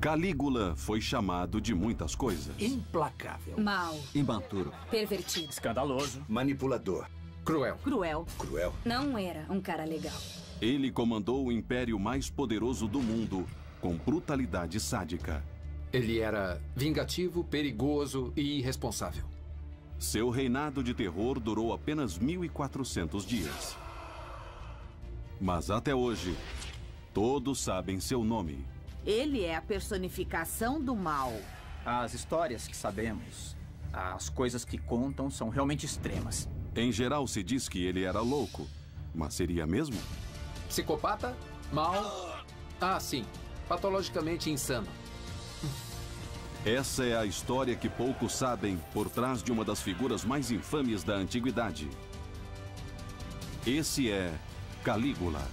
Calígula foi chamado de muitas coisas. Implacável. Mau. Imaturo. Pervertido. Escandaloso. Manipulador. Cruel. Cruel. Cruel. Não era um cara legal. Ele comandou o império mais poderoso do mundo, com brutalidade sádica. Ele era vingativo, perigoso e irresponsável. Seu reinado de terror durou apenas 1.400 dias. Mas até hoje, todos sabem seu nome. Ele é a personificação do mal. As histórias que sabemos, as coisas que contam são realmente extremas. Em geral se diz que ele era louco, mas seria mesmo? Psicopata? Mau? Ah, sim. Patologicamente insano. Essa é a história que poucos sabem por trás de uma das figuras mais infames da antiguidade. Esse é Calígula.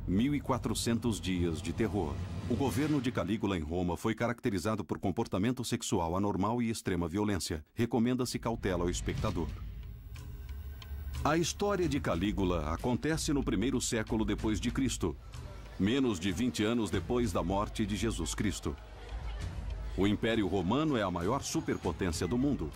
1.400 dias de terror. O governo de Calígula em Roma foi caracterizado por comportamento sexual anormal e extrema violência. Recomenda-se cautela ao espectador. A história de Calígula acontece no 1º século depois de Cristo, menos de 20 anos depois da morte de Jesus Cristo. O Império Romano é a maior superpotência do mundo.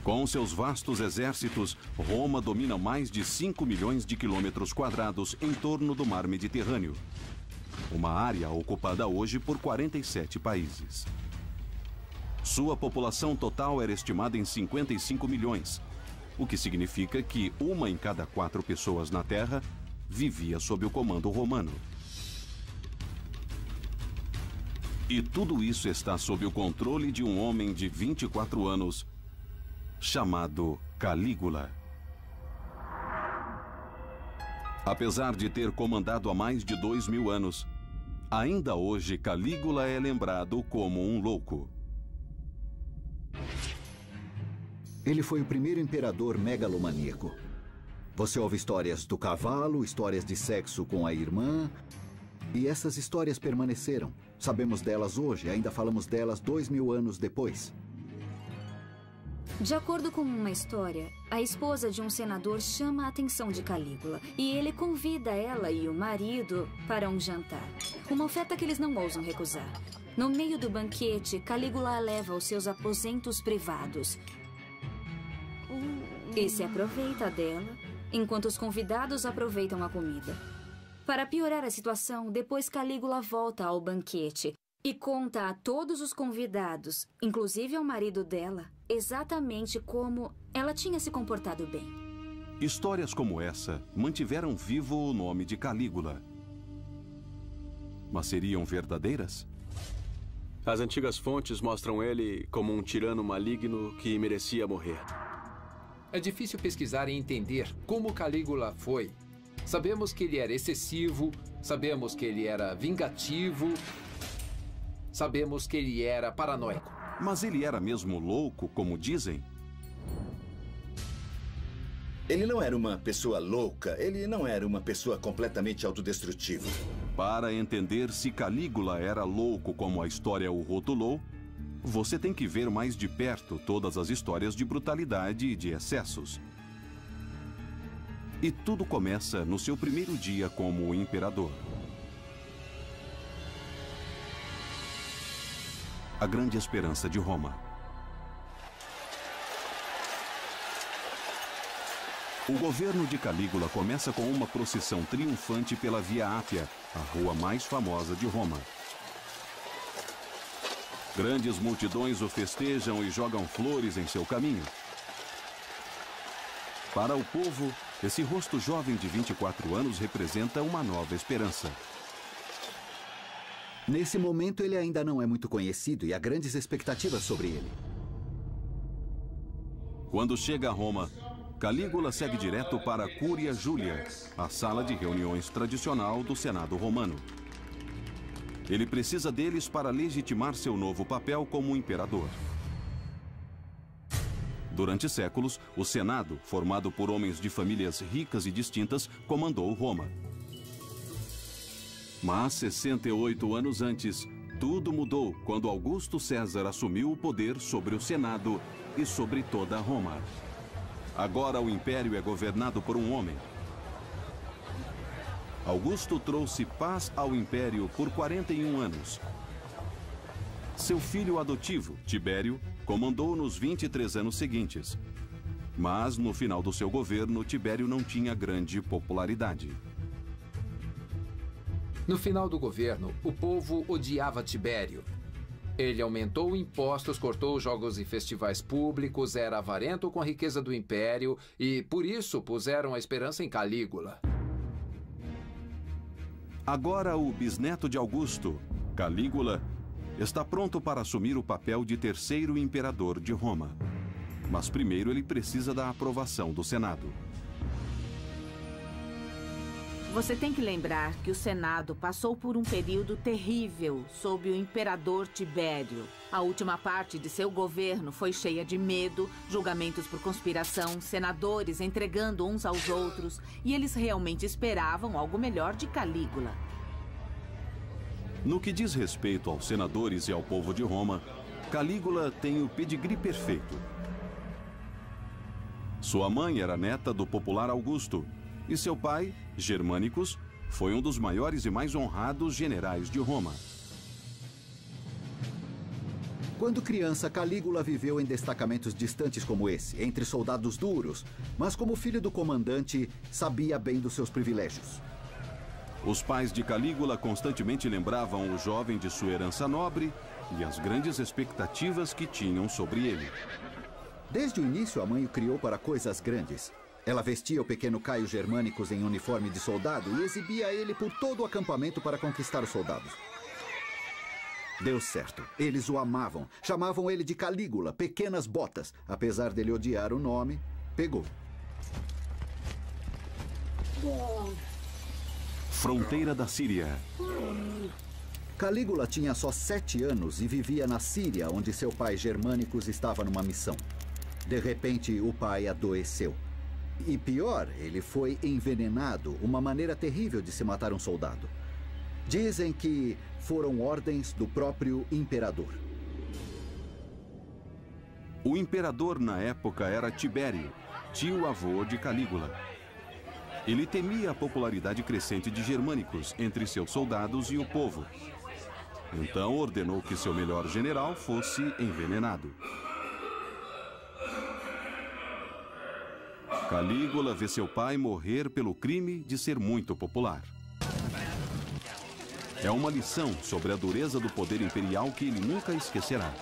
Com seus vastos exércitos, Roma domina mais de 5 milhões de quilômetros quadrados em torno do mar Mediterrâneo. Uma área ocupada hoje por 47 países. Sua população total era estimada em 55 milhões, o que significa que 1 em cada 4 pessoas na Terra vivia sob o comando romano. E tudo isso está sob o controle de um homem de 24 anos, chamado Calígula. Apesar de ter comandado há mais de 2.000 anos, ainda hoje Calígula é lembrado como um louco. Ele foi o primeiro imperador megalomaníaco. Você ouve histórias do cavalo, histórias de sexo com a irmã, e essas histórias permaneceram. Sabemos delas hoje, ainda falamos delas 2.000 anos depois. De acordo com uma história, a esposa de um senador chama a atenção de Calígula e ele convida ela e o marido para um jantar. Uma oferta que eles não ousam recusar. No meio do banquete, Calígula a leva aos seus aposentos privados e se aproveita dela, enquanto os convidados aproveitam a comida. Para piorar a situação, depois Calígula volta ao banquete e conta a todos os convidados, inclusive ao marido dela, exatamente como ela tinha se comportado bem. Histórias como essa mantiveram vivo o nome de Calígula. Mas seriam verdadeiras? As antigas fontes mostram ele como um tirano maligno que merecia morrer. É difícil pesquisar e entender como Calígula foi. Sabemos que ele era excessivo, sabemos que ele era vingativo, sabemos que ele era paranoico. Mas ele era mesmo louco, como dizem? Ele não era uma pessoa louca, ele não era uma pessoa completamente autodestrutiva. Para entender se Calígula era louco como a história o rotulou, você tem que ver mais de perto todas as histórias de brutalidade e de excessos. E tudo começa no seu primeiro dia como imperador. A grande esperança de Roma. O governo de Calígula começa com uma procissão triunfante pela Via Ápia, a rua mais famosa de Roma. Grandes multidões o festejam e jogam flores em seu caminho. Para o povo, esse rosto jovem de 24 anos representa uma nova esperança. Nesse momento, ele ainda não é muito conhecido e há grandes expectativas sobre ele. Quando chega a Roma, Calígula segue direto para a Cúria Júlia, a sala de reuniões tradicional do Senado romano. Ele precisa deles para legitimar seu novo papel como imperador. Durante séculos, o Senado, formado por homens de famílias ricas e distintas, comandou Roma. Mas 68 anos antes, tudo mudou quando Augusto César assumiu o poder sobre o Senado e sobre toda Roma. Agora o império é governado por um homem. Augusto trouxe paz ao Império por 41 anos. Seu filho adotivo, Tibério, comandou nos 23 anos seguintes. Mas, no final do seu governo, Tibério não tinha grande popularidade. No final do governo, o povo odiava Tibério. Ele aumentou impostos, cortou jogos e festivais públicos, era avarento com a riqueza do Império e, por isso, puseram a esperança em Calígula. Agora, o bisneto de Augusto, Calígula, está pronto para assumir o papel de terceiro imperador de Roma. Mas primeiro ele precisa da aprovação do Senado. Você tem que lembrar que o Senado passou por um período terrível sob o imperador Tibério. A última parte de seu governo foi cheia de medo, julgamentos por conspiração, senadores entregando uns aos outros, e eles realmente esperavam algo melhor de Calígula. No que diz respeito aos senadores e ao povo de Roma, Calígula tem o pedigree perfeito. Sua mãe era neta do popular Augusto, e seu pai, Germânicos, foi um dos maiores e mais honrados generais de Roma. Quando criança, Calígula viveu em destacamentos distantes como esse, entre soldados duros, mas como filho do comandante, sabia bem dos seus privilégios. Os pais de Calígula constantemente lembravam o jovem de sua herança nobre e as grandes expectativas que tinham sobre ele. Desde o início, a mãe o criou para coisas grandes. Ela vestia o pequeno Caio Germânicos em uniforme de soldado e exibia ele por todo o acampamento para conquistar os soldados. Deu certo. Eles o amavam. Chamavam ele de Calígula, Pequenas Botas. Apesar dele odiar o nome, pegou. Fronteira da Síria. Calígula tinha só 7 anos e vivia na Síria, onde seu pai Germânicos estava numa missão. De repente, o pai adoeceu. E pior, ele foi envenenado, uma maneira terrível de se matar um soldado. Dizem que foram ordens do próprio imperador. O imperador na época era Tibério, tio-avô de Calígula. Ele temia a popularidade crescente de Germânicos entre seus soldados e o povo. Então ordenou que seu melhor general fosse envenenado. Calígula vê seu pai morrer pelo crime de ser muito popular. É uma lição sobre a dureza do poder imperial que ele nunca esquecerá.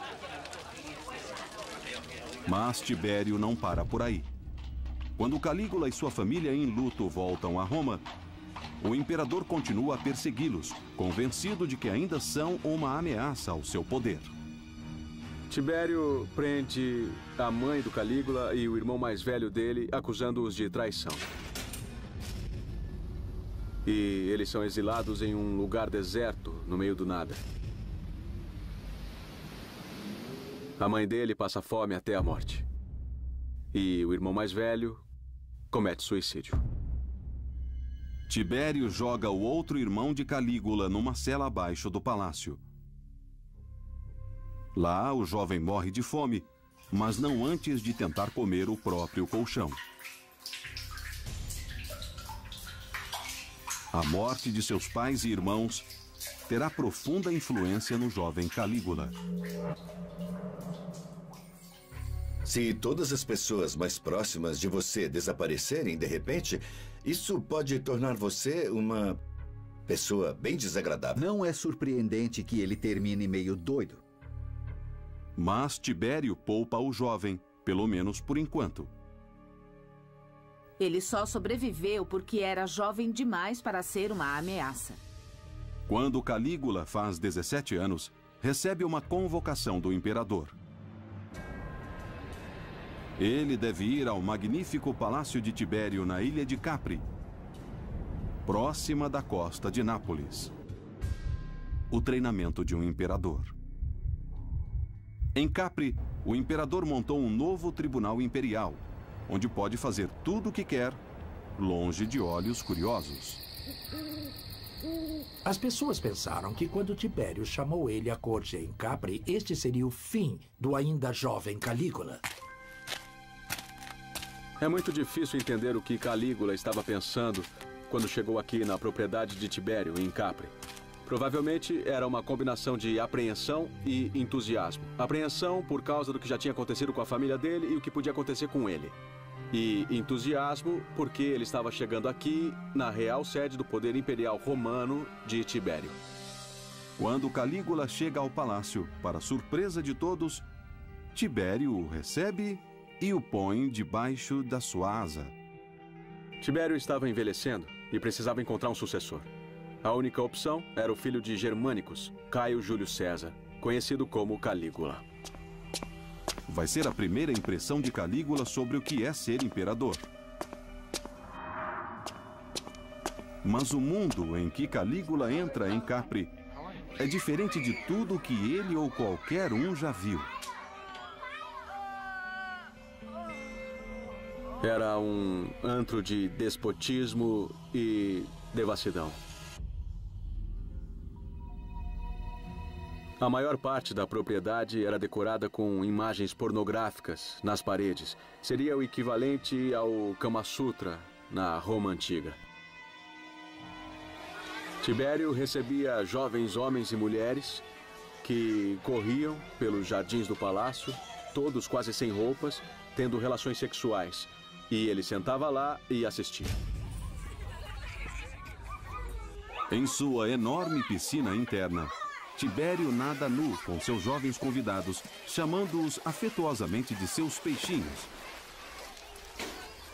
Mas Tibério não para por aí. Quando Calígula e sua família em luto voltam a Roma, o imperador continua a persegui-los, convencido de que ainda são uma ameaça ao seu poder. Tibério prende a mãe do Calígula e o irmão mais velho dele, acusando-os de traição. E eles são exilados em um lugar deserto, no meio do nada. A mãe dele passa fome até a morte. E o irmão mais velho comete suicídio. Tibério joga o outro irmão de Calígula numa cela abaixo do palácio. Lá, o jovem morre de fome, mas não antes de tentar comer o próprio colchão. A morte de seus pais e irmãos terá profunda influência no jovem Calígula. Se todas as pessoas mais próximas de você desaparecerem de repente, isso pode tornar você uma pessoa bem desagradável. Não é surpreendente que ele termine meio doido. Mas Tibério poupa o jovem, pelo menos por enquanto. Ele só sobreviveu porque era jovem demais para ser uma ameaça. Quando Calígula faz 17 anos, recebe uma convocação do imperador. Ele deve ir ao magnífico palácio de Tibério na ilha de Capri, próxima da costa de Nápoles. O treinamento de um imperador. Em Capri, o imperador montou um novo tribunal imperial, onde pode fazer tudo o que quer, longe de olhos curiosos. As pessoas pensaram que quando Tibério chamou ele à corte em Capri, este seria o fim do ainda jovem Calígula. É muito difícil entender o que Calígula estava pensando quando chegou aqui na propriedade de Tibério, em Capri. Provavelmente era uma combinação de apreensão e entusiasmo. Apreensão por causa do que já tinha acontecido com a família dele e o que podia acontecer com ele. E entusiasmo porque ele estava chegando aqui na real sede do poder imperial romano de Tibério. Quando Calígula chega ao palácio, para surpresa de todos, Tibério o recebe e o põe debaixo da sua asa. Tibério estava envelhecendo e precisava encontrar um sucessor. A única opção era o filho de Germânicos, Caio Júlio César, conhecido como Calígula. Vai ser a primeira impressão de Calígula sobre o que é ser imperador. Mas o mundo em que Calígula entra em Capri é diferente de tudo que ele ou qualquer um já viu. Era um antro de despotismo e devassidão. A maior parte da propriedade era decorada com imagens pornográficas nas paredes. Seria o equivalente ao Kama Sutra na Roma Antiga. Tibério recebia jovens homens e mulheres que corriam pelos jardins do palácio, todos quase sem roupas, tendo relações sexuais. E ele sentava lá e assistia. Em sua enorme piscina interna, Tibério nada nu com seus jovens convidados, chamando-os afetuosamente de seus peixinhos.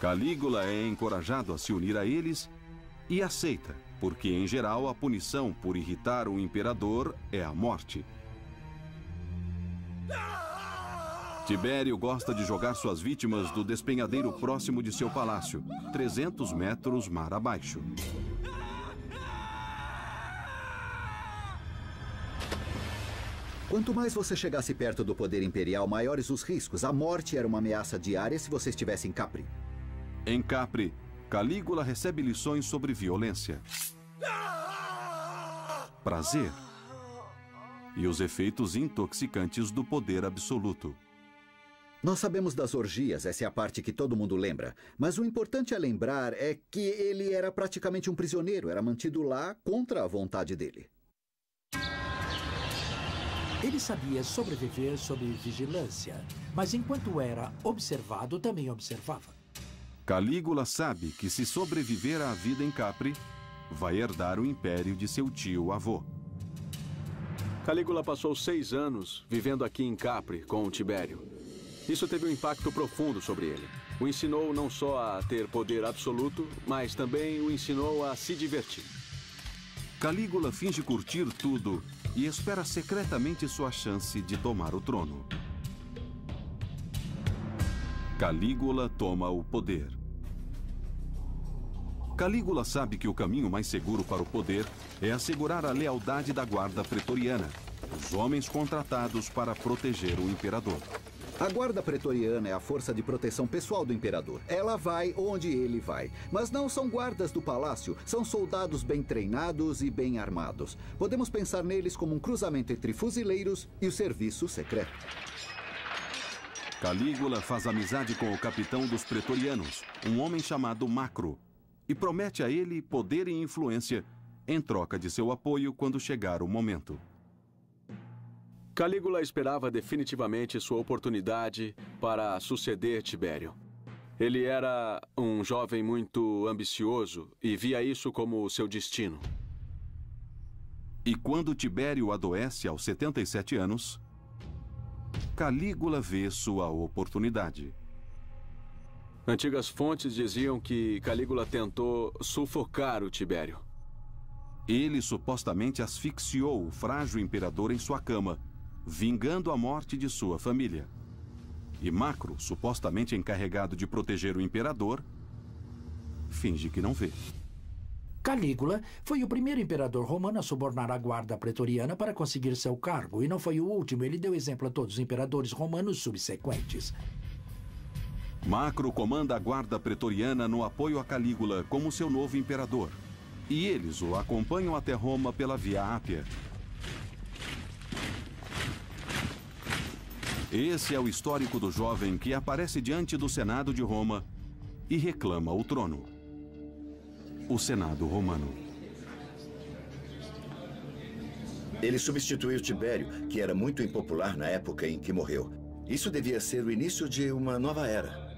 Calígula é encorajado a se unir a eles e aceita, porque, em geral, a punição por irritar o imperador é a morte. Tibério gosta de jogar suas vítimas do despenhadeiro próximo de seu palácio, 300 metros mar abaixo. Quanto mais você chegasse perto do poder imperial, maiores os riscos. A morte era uma ameaça diária se você estivesse em Capri. Em Capri, Calígula recebe lições sobre violência, prazer e os efeitos intoxicantes do poder absoluto. Nós sabemos das orgias, essa é a parte que todo mundo lembra. Mas o importante a lembrar é que ele era praticamente um prisioneiro, era mantido lá contra a vontade dele. Ele sabia sobreviver sob vigilância, mas enquanto era observado, também observava. Calígula sabe que se sobreviver à vida em Capri, vai herdar o império de seu tio-avô. Calígula passou 6 anos vivendo aqui em Capri com o Tibério. Isso teve um impacto profundo sobre ele. O ensinou não só a ter poder absoluto, mas também o ensinou a se divertir. Calígula finge curtir tudo e espera secretamente sua chance de tomar o trono. Calígula toma o poder. Calígula sabe que o caminho mais seguro para o poder é assegurar a lealdade da guarda pretoriana, os homens contratados para proteger o imperador. A guarda pretoriana é a força de proteção pessoal do imperador. Ela vai onde ele vai. Mas não são guardas do palácio, são soldados bem treinados e bem armados. Podemos pensar neles como um cruzamento entre fuzileiros e o serviço secreto. Calígula faz amizade com o capitão dos pretorianos, um homem chamado Macro, e promete a ele poder e influência em troca de seu apoio quando chegar o momento. Calígula esperava definitivamente sua oportunidade para suceder Tibério. Ele era um jovem muito ambicioso e via isso como seu destino. E quando Tibério adoece aos 77 anos, Calígula vê sua oportunidade. Antigas fontes diziam que Calígula tentou sufocar o Tibério. Ele supostamente asfixiou o frágil imperador em sua cama, vingando a morte de sua família. E Macro, supostamente encarregado de proteger o imperador, finge que não vê. Calígula foi o primeiro imperador romano a subornar a guarda pretoriana para conseguir seu cargo, e não foi o último. Ele deu exemplo a todos os imperadores romanos subsequentes. Macro comanda a guarda pretoriana no apoio a Calígula como seu novo imperador, e eles o acompanham até Roma pela Via Ápia. Esse é o histórico do jovem que aparece diante do Senado de Roma e reclama o trono. o Senado romano. Ele substituiu Tibério, que era muito impopular na época em que morreu. Isso devia ser o início de uma nova era.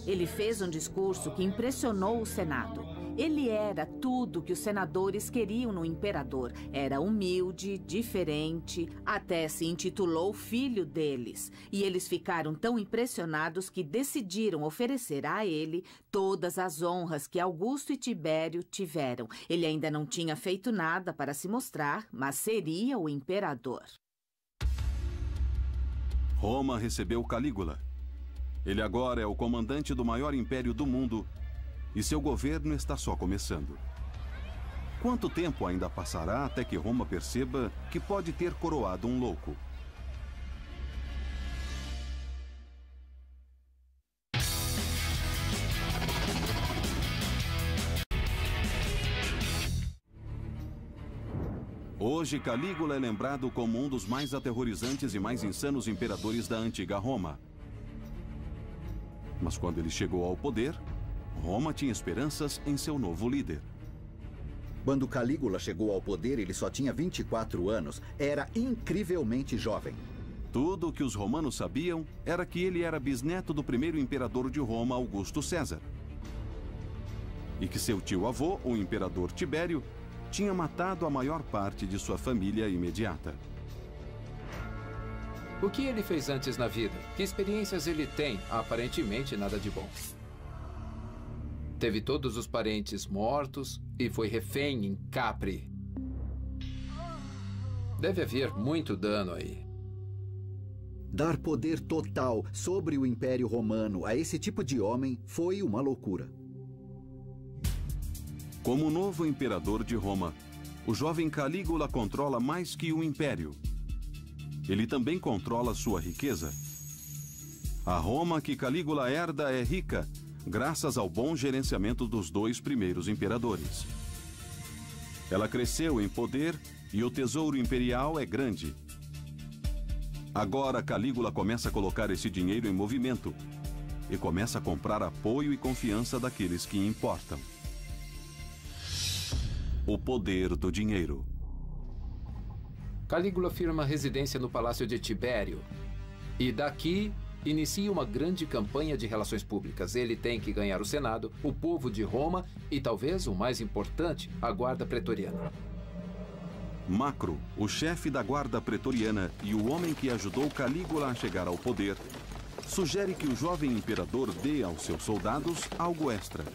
Ele fez um discurso que impressionou o Senado. Ele era tudo que os senadores queriam no imperador. Era humilde, diferente, até se intitulou filho deles. E eles ficaram tão impressionados que decidiram oferecer a ele todas as honras que Augusto e Tibério tiveram. Ele ainda não tinha feito nada para se mostrar, mas seria o imperador. Roma recebeu Calígula. Ele agora é o comandante do maior império do mundo e seu governo está só começando. Quanto tempo ainda passará até que Roma perceba que pode ter coroado um louco? Hoje, Calígula é lembrado como um dos mais aterrorizantes e mais insanos imperadores da antiga Roma. Mas quando ele chegou ao poder, Roma tinha esperanças em seu novo líder. Quando Calígula chegou ao poder, ele só tinha 24 anos. Era incrivelmente jovem. Tudo o que os romanos sabiam era que ele era bisneto do primeiro imperador de Roma, Augusto César. E que seu tio-avô, o imperador Tibério, tinha matado a maior parte de sua família imediata. O que ele fez antes na vida? Que experiências ele tem? Aparentemente nada de bom. Teve todos os parentes mortos e foi refém em Capri. Deve haver muito dano aí. Dar poder total sobre o Império Romano a esse tipo de homem foi uma loucura. Como novo imperador de Roma, o jovem Calígula controla mais que o império. Ele também controla sua riqueza. A Roma que Calígula herda é rica, graças ao bom gerenciamento dos dois primeiros imperadores. Ela cresceu em poder e o tesouro imperial é grande. Agora Calígula começa a colocar esse dinheiro em movimento e começa a comprar apoio e confiança daqueles que importam. O poder do dinheiro. Calígula firma residência no Palácio de Tibério. E daqui inicia uma grande campanha de relações públicas. Ele tem que ganhar o Senado, o povo de Roma e, talvez o mais importante, a Guarda Pretoriana. Macro, o chefe da Guarda Pretoriana e o homem que ajudou Calígula a chegar ao poder, sugere que o jovem imperador dê aos seus soldados algo extra.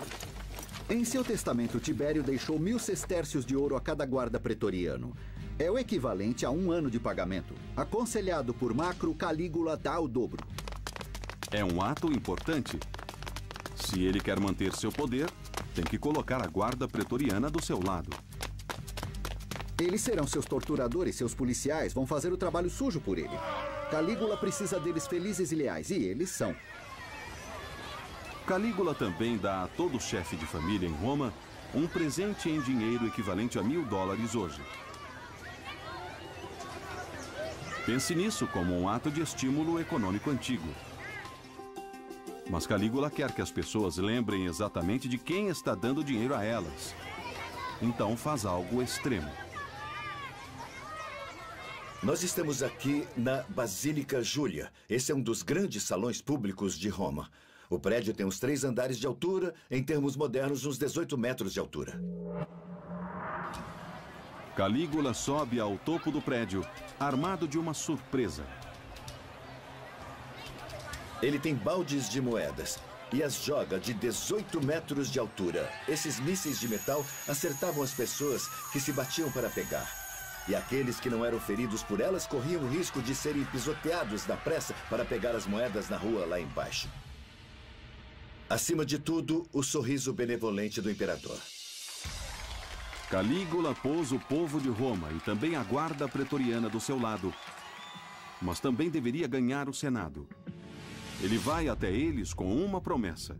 Em seu testamento, Tibério deixou 1000 sestércios de ouro a cada guarda pretoriano. É o equivalente a 1 ano de pagamento. Aconselhado por Macro, Calígula dá o dobro. É um ato importante. Se ele quer manter seu poder, tem que colocar a guarda pretoriana do seu lado. Eles serão seus torturadores, seus policiais vão fazer o trabalho sujo por ele. Calígula precisa deles felizes e leais, e eles são. Calígula também dá a todo chefe de família em Roma um presente em dinheiro equivalente a $1000 hoje. Pense nisso como um ato de estímulo econômico antigo. Mas Calígula quer que as pessoas lembrem exatamente de quem está dando dinheiro a elas. Então faz algo extremo. Nós estamos aqui na Basílica Júlia. Esse é um dos grandes salões públicos de Roma. O prédio tem uns 3 andares de altura, em termos modernos, uns 18 metros de altura. Calígula sobe ao topo do prédio, armado de uma surpresa. Ele tem baldes de moedas e as joga de 18 metros de altura. Esses mísseis de metal acertavam as pessoas que se batiam para pegar. E aqueles que não eram feridos por elas corriam o risco de serem pisoteados na pressa para pegar as moedas na rua lá embaixo. Acima de tudo, o sorriso benevolente do imperador. Calígula pôs o povo de Roma e também a guarda pretoriana do seu lado. Mas também deveria ganhar o Senado. Ele vai até eles com uma promessa.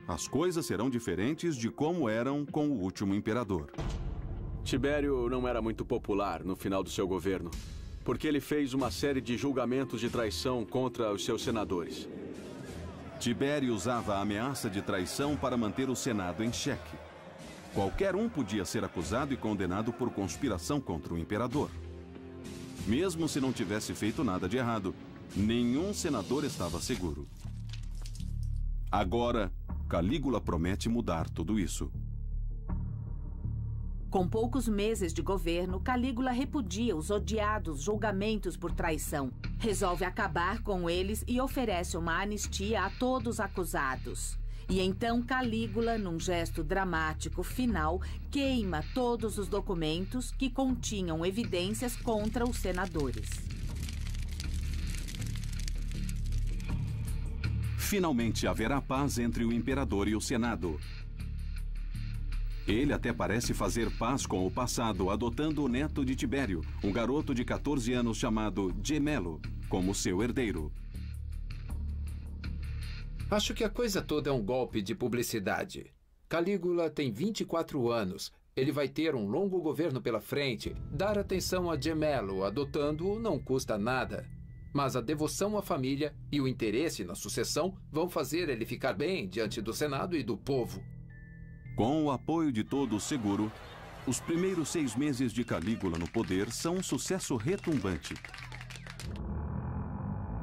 As coisas serão diferentes de como eram com o último imperador. Tibério não era muito popular no final do seu governo, porque ele fez uma série de julgamentos de traição contra os seus senadores. Tibério usava a ameaça de traição para manter o Senado em xeque. Qualquer um podia ser acusado e condenado por conspiração contra o imperador. Mesmo se não tivesse feito nada de errado, nenhum senador estava seguro. Agora, Calígula promete mudar tudo isso. Com poucos meses de governo, Calígula repudia os odiados julgamentos por traição. Resolve acabar com eles e oferece uma anistia a todos os acusados. E então Calígula, num gesto dramático final, queima todos os documentos que continham evidências contra os senadores. Finalmente haverá paz entre o imperador e o Senado. Ele até parece fazer paz com o passado, adotando o neto de Tibério, um garoto de 14 anos chamado Gemelo, como seu herdeiro. Acho que a coisa toda é um golpe de publicidade. Calígula tem 24 anos. Ele vai ter um longo governo pela frente. Dar atenção a Gemelo, adotando-o, não custa nada. Mas a devoção à família e o interesse na sucessão vão fazer ele ficar bem diante do Senado e do povo. Com o apoio de todos seguro, os primeiros 6 meses de Calígula no poder são um sucesso retumbante.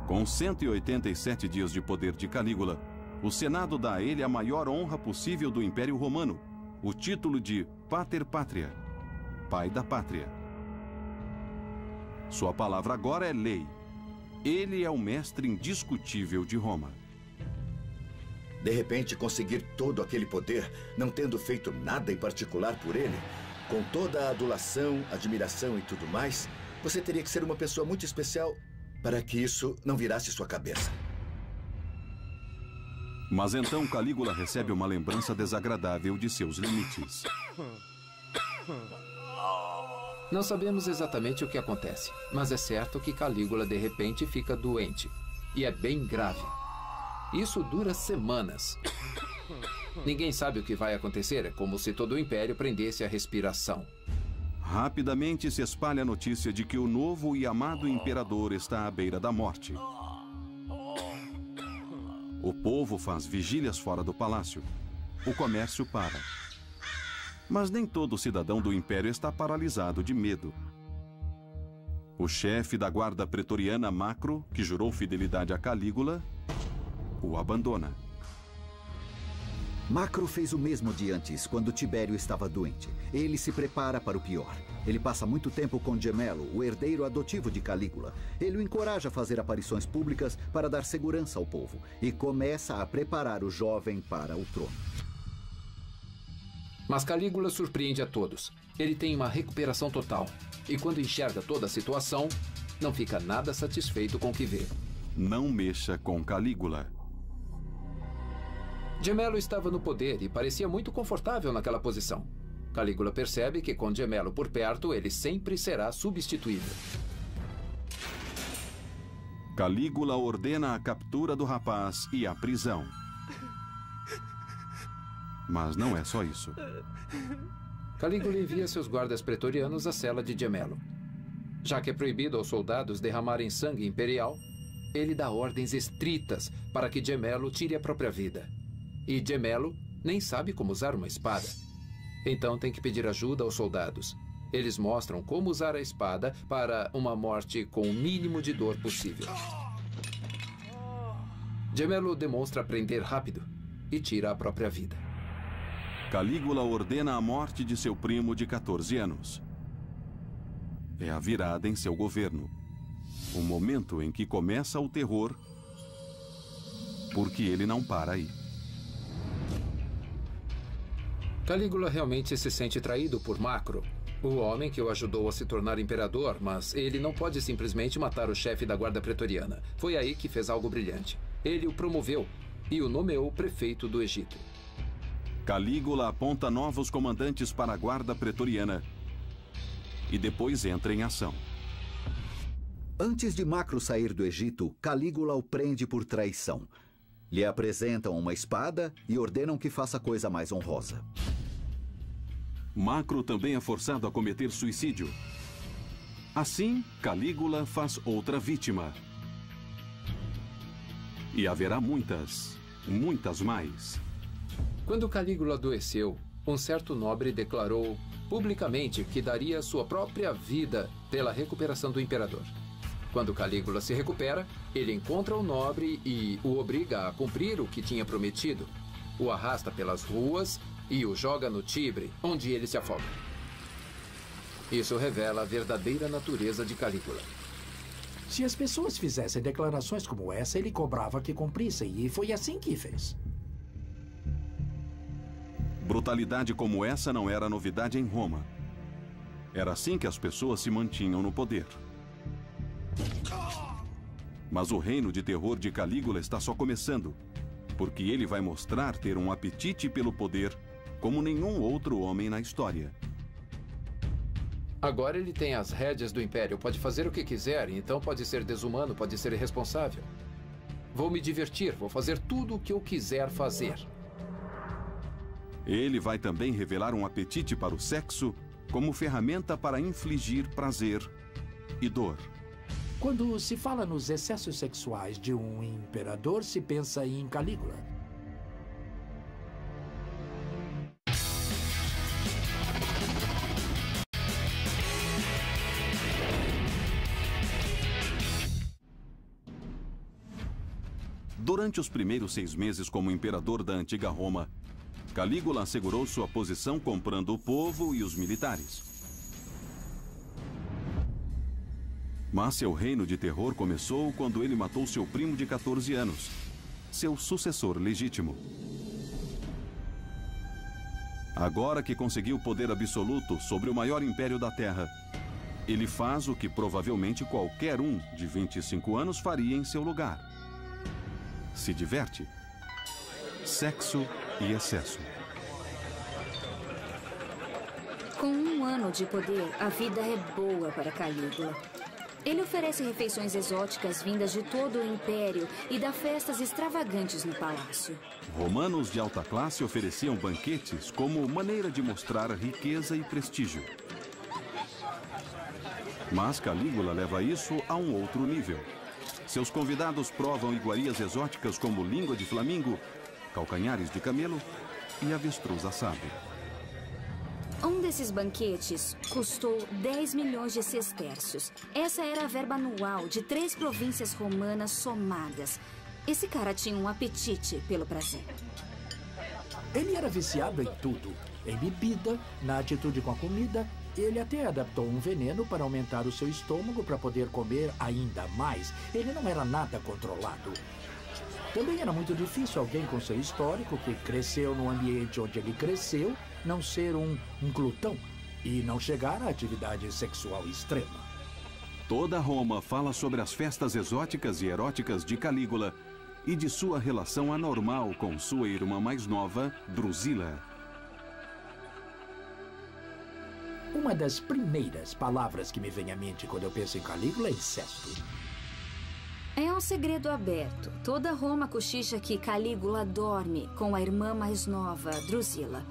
Com 187 dias de poder de Calígula, o Senado dá a ele a maior honra possível do Império Romano, o título de Pater Patria, Pai da Pátria. Sua palavra agora é lei. Ele é o mestre indiscutível de Roma. De repente, conseguir todo aquele poder, não tendo feito nada em particular por ele, com toda a adulação, admiração e tudo mais, você teria que ser uma pessoa muito especial para que isso não virasse sua cabeça. Mas então Calígula recebe uma lembrança desagradável de seus limites. Não sabemos exatamente o que acontece, mas é certo que Calígula de repente fica doente. E é bem grave. Isso dura semanas. Ninguém sabe o que vai acontecer, é como se todo o império prendesse a respiração. Rapidamente se espalha a notícia de que o novo e amado imperador está à beira da morte. O povo faz vigílias fora do palácio. O comércio para. Mas nem todo cidadão do império está paralisado de medo. O chefe da guarda pretoriana, Macro, que jurou fidelidade a Calígula, o abandona. Macro fez o mesmo de antes, quando Tibério estava doente. Ele se prepara para o pior. Ele passa muito tempo com Gemelo, o herdeiro adotivo de Calígula. Ele o encoraja a fazer aparições públicas para dar segurança ao povo. E começa a preparar o jovem para o trono. Mas Calígula surpreende a todos. Ele tem uma recuperação total. E quando enxerga toda a situação, não fica nada satisfeito com o que vê. Não mexa com Calígula. Gemelo estava no poder e parecia muito confortável naquela posição. Calígula percebe que com Gemelo por perto, ele sempre será substituível. Calígula ordena a captura do rapaz e a prisão. Mas não é só isso. Calígula envia seus guardas pretorianos à cela de Gemelo. Já que é proibido aos soldados derramarem sangue imperial, ele dá ordens estritas para que Gemelo tire a própria vida. E Gemelo nem sabe como usar uma espada. Então tem que pedir ajuda aos soldados. Eles mostram como usar a espada para uma morte com o mínimo de dor possível. Gemelo demonstra aprender rápido e tira a própria vida. Calígula ordena a morte de seu primo de 14 anos. É a virada em seu governo. O momento em que começa o terror, porque ele não para aí. Calígula realmente se sente traído por Macro, o homem que o ajudou a se tornar imperador, mas ele não pode simplesmente matar o chefe da guarda pretoriana. Foi aí que fez algo brilhante. Ele o promoveu e o nomeou prefeito do Egito. Calígula aponta novos comandantes para a guarda pretoriana e depois entra em ação. Antes de Macro sair do Egito, Calígula o prende por traição. Lhe apresentam uma espada e ordenam que faça coisa mais honrosa. Macro também é forçado a cometer suicídio. Assim, Calígula faz outra vítima. E haverá muitas mais. Quando Calígula adoeceu, um certo nobre declarou publicamente que daria sua própria vida pela recuperação do imperador. Quando Calígula se recupera, ele encontra o nobre e o obriga a cumprir o que tinha prometido. O arrasta pelas ruas e o joga no Tibre, onde ele se afoga. Isso revela a verdadeira natureza de Calígula. Se as pessoas fizessem declarações como essa, ele cobrava que cumprissem, e foi assim que fez. Brutalidade como essa não era novidade em Roma. Era assim que as pessoas se mantinham no poder. Mas o reino de terror de Calígula está só começando, porque ele vai mostrar ter um apetite pelo poder como nenhum outro homem na história. Agora ele tem as rédeas do Império, pode fazer o que quiser, então pode ser desumano, pode ser irresponsável. Vou me divertir, vou fazer tudo o que eu quiser fazer. Ele vai também revelar um apetite para o sexo como ferramenta para infligir prazer e dor. Quando se fala nos excessos sexuais de um imperador, se pensa em Calígula. Durante os primeiros 6 meses como imperador da antiga Roma, Calígula assegurou sua posição comprando o povo e os militares. Mas seu reino de terror começou quando ele matou seu primo de 14 anos, seu sucessor legítimo. Agora que conseguiu poder absoluto sobre o maior império da Terra, ele faz o que provavelmente qualquer um de 25 anos faria em seu lugar. Se diverte. Sexo e excesso. Com 1 ano de poder, a vida é boa para Calígula. Ele oferece refeições exóticas vindas de todo o império e dá festas extravagantes no palácio. Romanos de alta classe ofereciam banquetes como maneira de mostrar riqueza e prestígio. Mas Calígula leva isso a um outro nível. Seus convidados provam iguarias exóticas como língua de flamingo, calcanhares de camelo e avestruz assado. Um desses banquetes custou 10 milhões de sestércios. Essa era a verba anual de 3 províncias romanas somadas. Esse cara tinha um apetite pelo prazer. Ele era viciado em tudo. Em bebida, na atitude com a comida. Ele até adaptou um veneno para aumentar o seu estômago para poder comer ainda mais. Ele não era nada controlado. Também era muito difícil alguém com seu histórico, que cresceu no ambiente onde ele cresceu, não ser um glutão e não chegar à atividade sexual extrema. Toda Roma fala sobre as festas exóticas e eróticas de Calígula e de sua relação anormal com sua irmã mais nova, Drusila. Uma das primeiras palavras que me vem à mente quando eu penso em Calígula é incesto. É um segredo aberto. Toda Roma cochicha que Calígula dorme com a irmã mais nova, Drusila.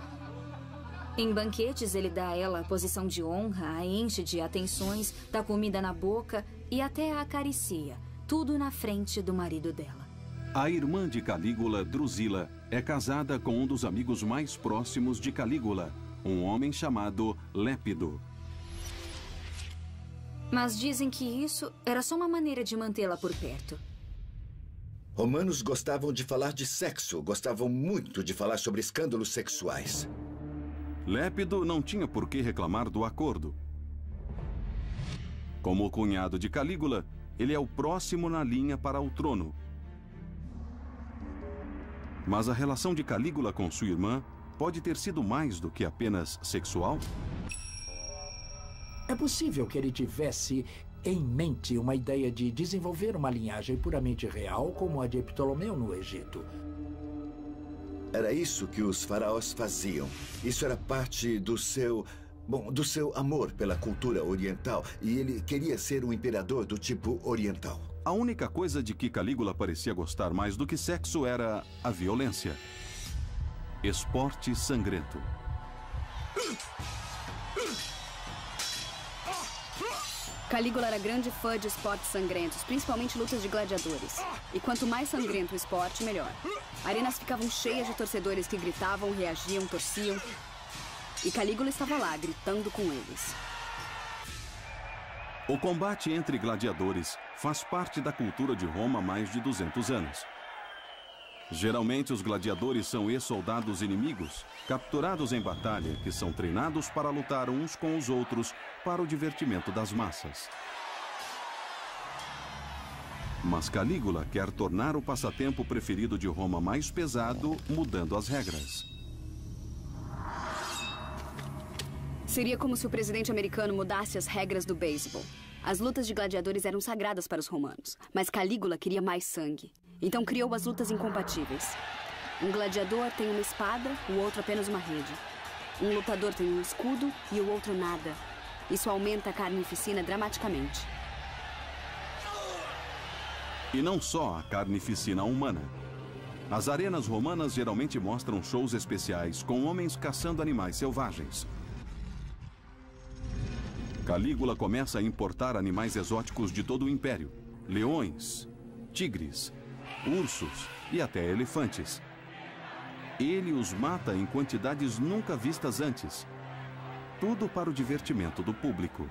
Em banquetes, ele dá a ela a posição de honra, a enche de atenções, dá comida na boca e até a acaricia. Tudo na frente do marido dela. A irmã de Calígula, Drusila, é casada com um dos amigos mais próximos de Calígula, um homem chamado Lépido. Mas dizem que isso era só uma maneira de mantê-la por perto. Romanos gostavam de falar de sexo, gostavam muito de falar sobre escândalos sexuais. Lépido não tinha por que reclamar do acordo. Como o cunhado de Calígula, ele é o próximo na linha para o trono. Mas a relação de Calígula com sua irmã pode ter sido mais do que apenas sexual? É possível que ele tivesse em mente uma ideia de desenvolver uma linhagem puramente real como a de Ptolomeu no Egito. Era isso que os faraós faziam. Isso era parte do seu amor pela cultura oriental. E ele queria ser um imperador do tipo oriental. A única coisa de que Calígula parecia gostar mais do que sexo era a violência. Esporte sangrento. Calígula era grande fã de esportes sangrentos, principalmente lutas de gladiadores. E quanto mais sangrento o esporte, melhor. Arenas ficavam cheias de torcedores que gritavam, reagiam, torciam. E Calígula estava lá, gritando com eles. O combate entre gladiadores faz parte da cultura de Roma há mais de 200 anos. Geralmente, os gladiadores são ex-soldados inimigos, capturados em batalha, que são treinados para lutar uns com os outros para o divertimento das massas. Mas Calígula quer tornar o passatempo preferido de Roma mais pesado, mudando as regras. Seria como se o presidente americano mudasse as regras do beisebol. As lutas de gladiadores eram sagradas para os romanos, mas Calígula queria mais sangue. Então criou as lutas incompatíveis. Um gladiador tem uma espada, o outro apenas uma rede. Um lutador tem um escudo e o outro nada. Isso aumenta a carnificina dramaticamente. E não só a carnificina humana. As arenas romanas geralmente mostram shows especiais com homens caçando animais selvagens. Calígula começa a importar animais exóticos de todo o império. Leões, tigres, ursos e até elefantes. Ele os mata em quantidades nunca vistas antes. Tudo para o divertimento do público.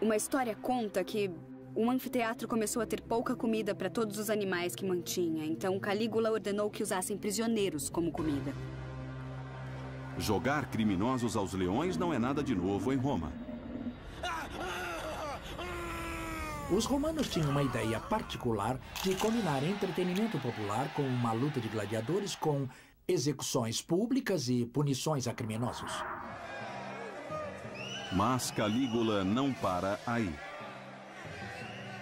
Uma história conta que um anfiteatro começou a ter pouca comida para todos os animais que mantinha. Então Calígula ordenou que usassem prisioneiros como comida. Jogar criminosos aos leões não é nada de novo em Roma. Os romanos tinham uma ideia particular de combinar entretenimento popular com uma luta de gladiadores com execuções públicas e punições a criminosos. Mas Calígula não para aí.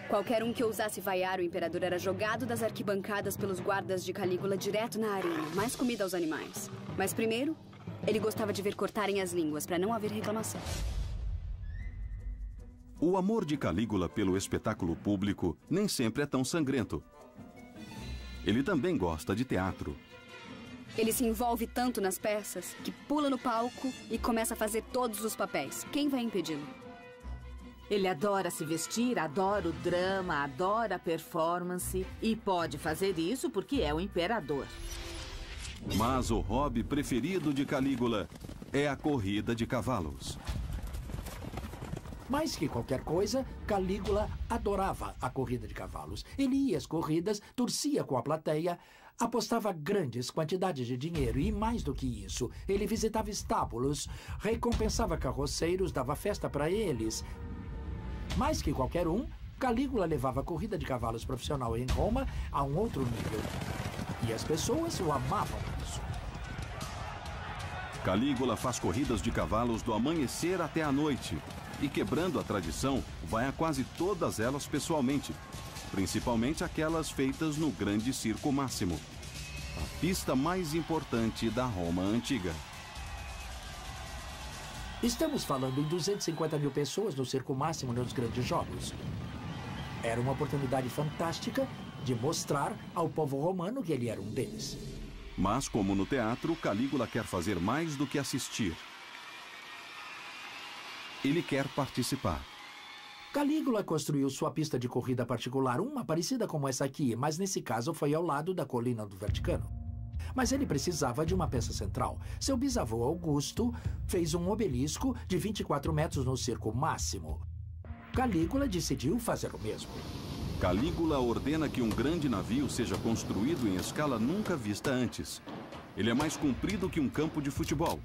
Qualquer um que ousasse vaiar o imperador era jogado das arquibancadas pelos guardas de Calígula direto na arena. Mais comida aos animais. Mas primeiro, ele gostava de ver cortarem as línguas para não haver reclamação. O amor de Calígula pelo espetáculo público nem sempre é tão sangrento. Ele também gosta de teatro. Ele se envolve tanto nas peças que pula no palco e começa a fazer todos os papéis. Quem vai impedi-lo? Ele adora se vestir, adora o drama, adora a performance e pode fazer isso porque é o imperador. Mas o hobby preferido de Calígula é a corrida de cavalos. Mais que qualquer coisa, Calígula adorava a corrida de cavalos. Ele ia às corridas, torcia com a plateia, apostava grandes quantidades de dinheiro e, mais do que isso, ele visitava estábulos, recompensava carroceiros, dava festa para eles. Mais que qualquer um, Calígula levava a corrida de cavalos profissional em Roma a um outro nível. E as pessoas o amavam por isso. Calígula faz corridas de cavalos do amanhecer até a noite. E, quebrando a tradição, vai a quase todas elas pessoalmente. Principalmente aquelas feitas no Grande Circo Máximo, a pista mais importante da Roma antiga. Estamos falando em 250 mil pessoas no Circo Máximo nos grandes jogos. Era uma oportunidade fantástica de mostrar ao povo romano que ele era um deles. Mas, como no teatro, Calígula quer fazer mais do que assistir. Ele quer participar. Calígula construiu sua pista de corrida particular, uma parecida como essa aqui, mas nesse caso foi ao lado da colina do Vaticano. Mas ele precisava de uma peça central. Seu bisavô Augusto fez um obelisco de 24 metros no Circo Máximo. Calígula decidiu fazer o mesmo. Calígula ordena que um grande navio seja construído em escala nunca vista antes. Ele é mais comprido que um campo de futebol.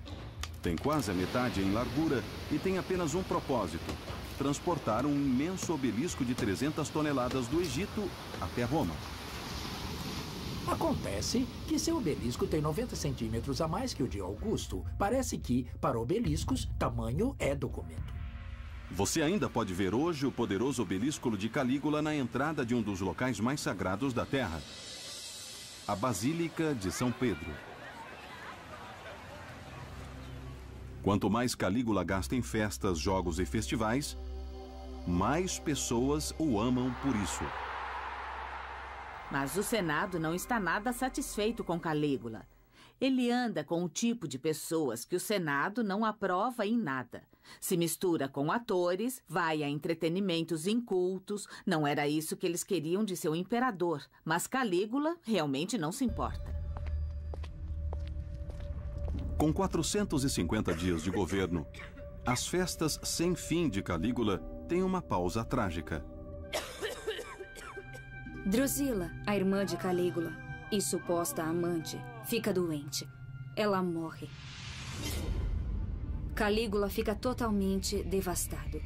Tem quase a metade em largura e tem apenas um propósito: transportar um imenso obelisco de 300 toneladas do Egito até Roma. Acontece que seu obelisco tem 90 centímetros a mais que o de Augusto. Parece que, para obeliscos, tamanho é documento. Você ainda pode ver hoje o poderoso obelisco de Calígula na entrada de um dos locais mais sagrados da Terra, a Basílica de São Pedro. Quanto mais Calígula gasta em festas, jogos e festivais, mais pessoas o amam por isso. Mas o Senado não está nada satisfeito com Calígula. Ele anda com o tipo de pessoas que o Senado não aprova em nada. Se mistura com atores, vai a entretenimentos incultos. Não era isso que eles queriam de seu imperador, mas Calígula realmente não se importa. Com 450 dias de governo, as festas sem fim de Calígula têm uma pausa trágica. Drusila, a irmã de Calígula e suposta amante, fica doente. Ela morre. Calígula fica totalmente devastado.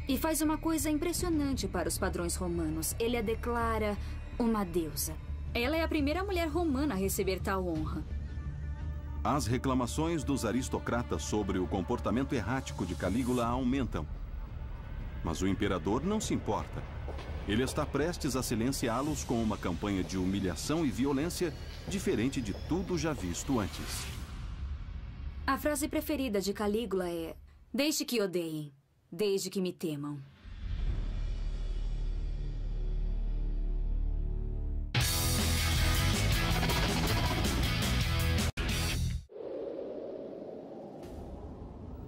E faz uma coisa impressionante para os padrões romanos. Ele a declara uma deusa. Ela é a primeira mulher romana a receber tal honra. As reclamações dos aristocratas sobre o comportamento errático de Calígula aumentam. Mas o imperador não se importa. Ele está prestes a silenciá-los com uma campanha de humilhação e violência diferente de tudo já visto antes. A frase preferida de Calígula é: deixe que odeiem, desde que me temam.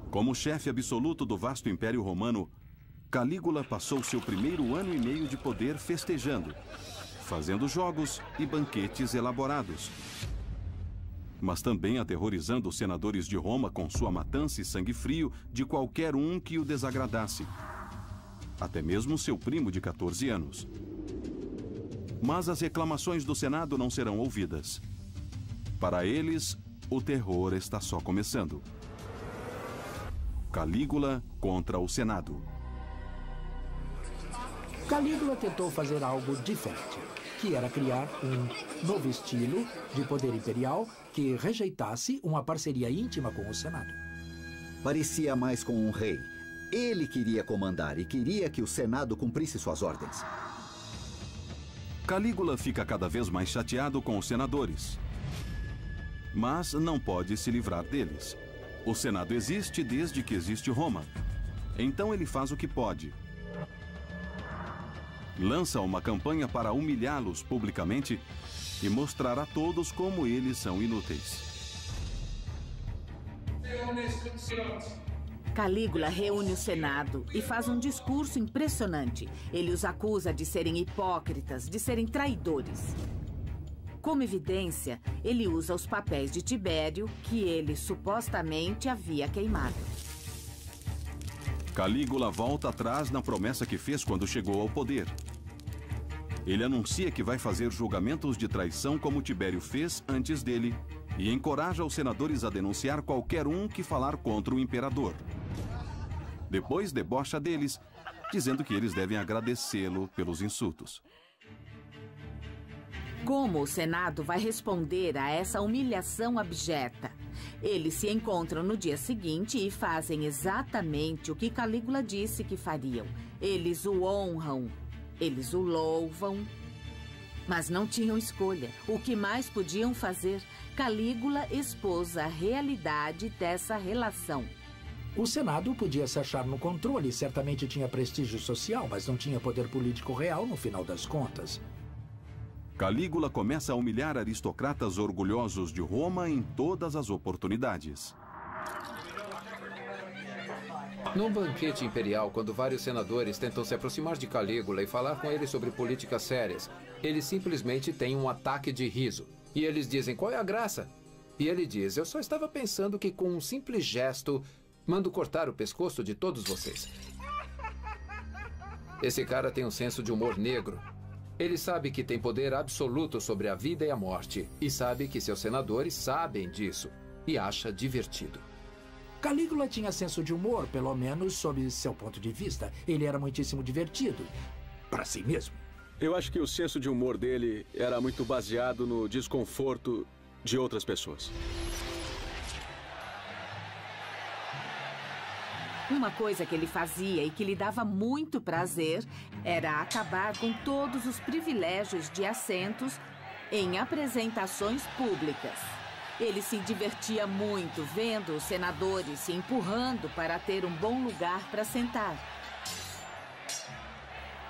Como chefe absoluto do vasto Império Romano, Calígula passou seu primeiro ano e meio de poder festejando, fazendo jogos e banquetes elaborados, mas também aterrorizando os senadores de Roma com sua matança e sangue frio de qualquer um que o desagradasse, até mesmo seu primo de 14 anos. Mas as reclamações do Senado não serão ouvidas. Para eles, o terror está só começando. Calígula contra o Senado. Calígula tentou fazer algo diferente, que era criar um novo estilo de poder imperial que rejeitasse uma parceria íntima com o Senado. Parecia mais com um rei. Ele queria comandar e queria que o Senado cumprisse suas ordens. Calígula fica cada vez mais chateado com os senadores, mas não pode se livrar deles. O Senado existe desde que existe Roma. Então ele faz o que pode. Lança uma campanha para humilhá-los publicamente e mostrar a todos como eles são inúteis. Calígula reúne o Senado e faz um discurso impressionante. Ele os acusa de serem hipócritas, de serem traidores. Como evidência, ele usa os papéis de Tibério, que ele supostamente havia queimado. Calígula volta atrás na promessa que fez quando chegou ao poder. Ele anuncia que vai fazer julgamentos de traição como Tibério fez antes dele e encoraja os senadores a denunciar qualquer um que falar contra o imperador. Depois debocha deles, dizendo que eles devem agradecê-lo pelos insultos. Como o Senado vai responder a essa humilhação abjeta? Eles se encontram no dia seguinte e fazem exatamente o que Calígula disse que fariam. Eles o honram, eles o louvam, mas não tinham escolha. O que mais podiam fazer? Calígula expôs a realidade dessa relação. O Senado podia se achar no controle, certamente tinha prestígio social, mas não tinha poder político real no final das contas. Calígula começa a humilhar aristocratas orgulhosos de Roma em todas as oportunidades. Num banquete imperial, quando vários senadores tentam se aproximar de Calígula e falar com ele sobre políticas sérias, ele simplesmente tem um ataque de riso. E eles dizem: qual é a graça? E ele diz: eu só estava pensando que com um simples gesto, mando cortar o pescoço de todos vocês. Esse cara tem um senso de humor negro. Ele sabe que tem poder absoluto sobre a vida e a morte. E sabe que seus senadores sabem disso. E acha divertido. Calígula tinha senso de humor, pelo menos sob seu ponto de vista. Ele era muitíssimo divertido. Para si mesmo. Eu acho que o senso de humor dele era muito baseado no desconforto de outras pessoas. Uma coisa que ele fazia e que lhe dava muito prazer era acabar com todos os privilégios de assentos em apresentações públicas. Ele se divertia muito vendo os senadores se empurrando para ter um bom lugar para sentar.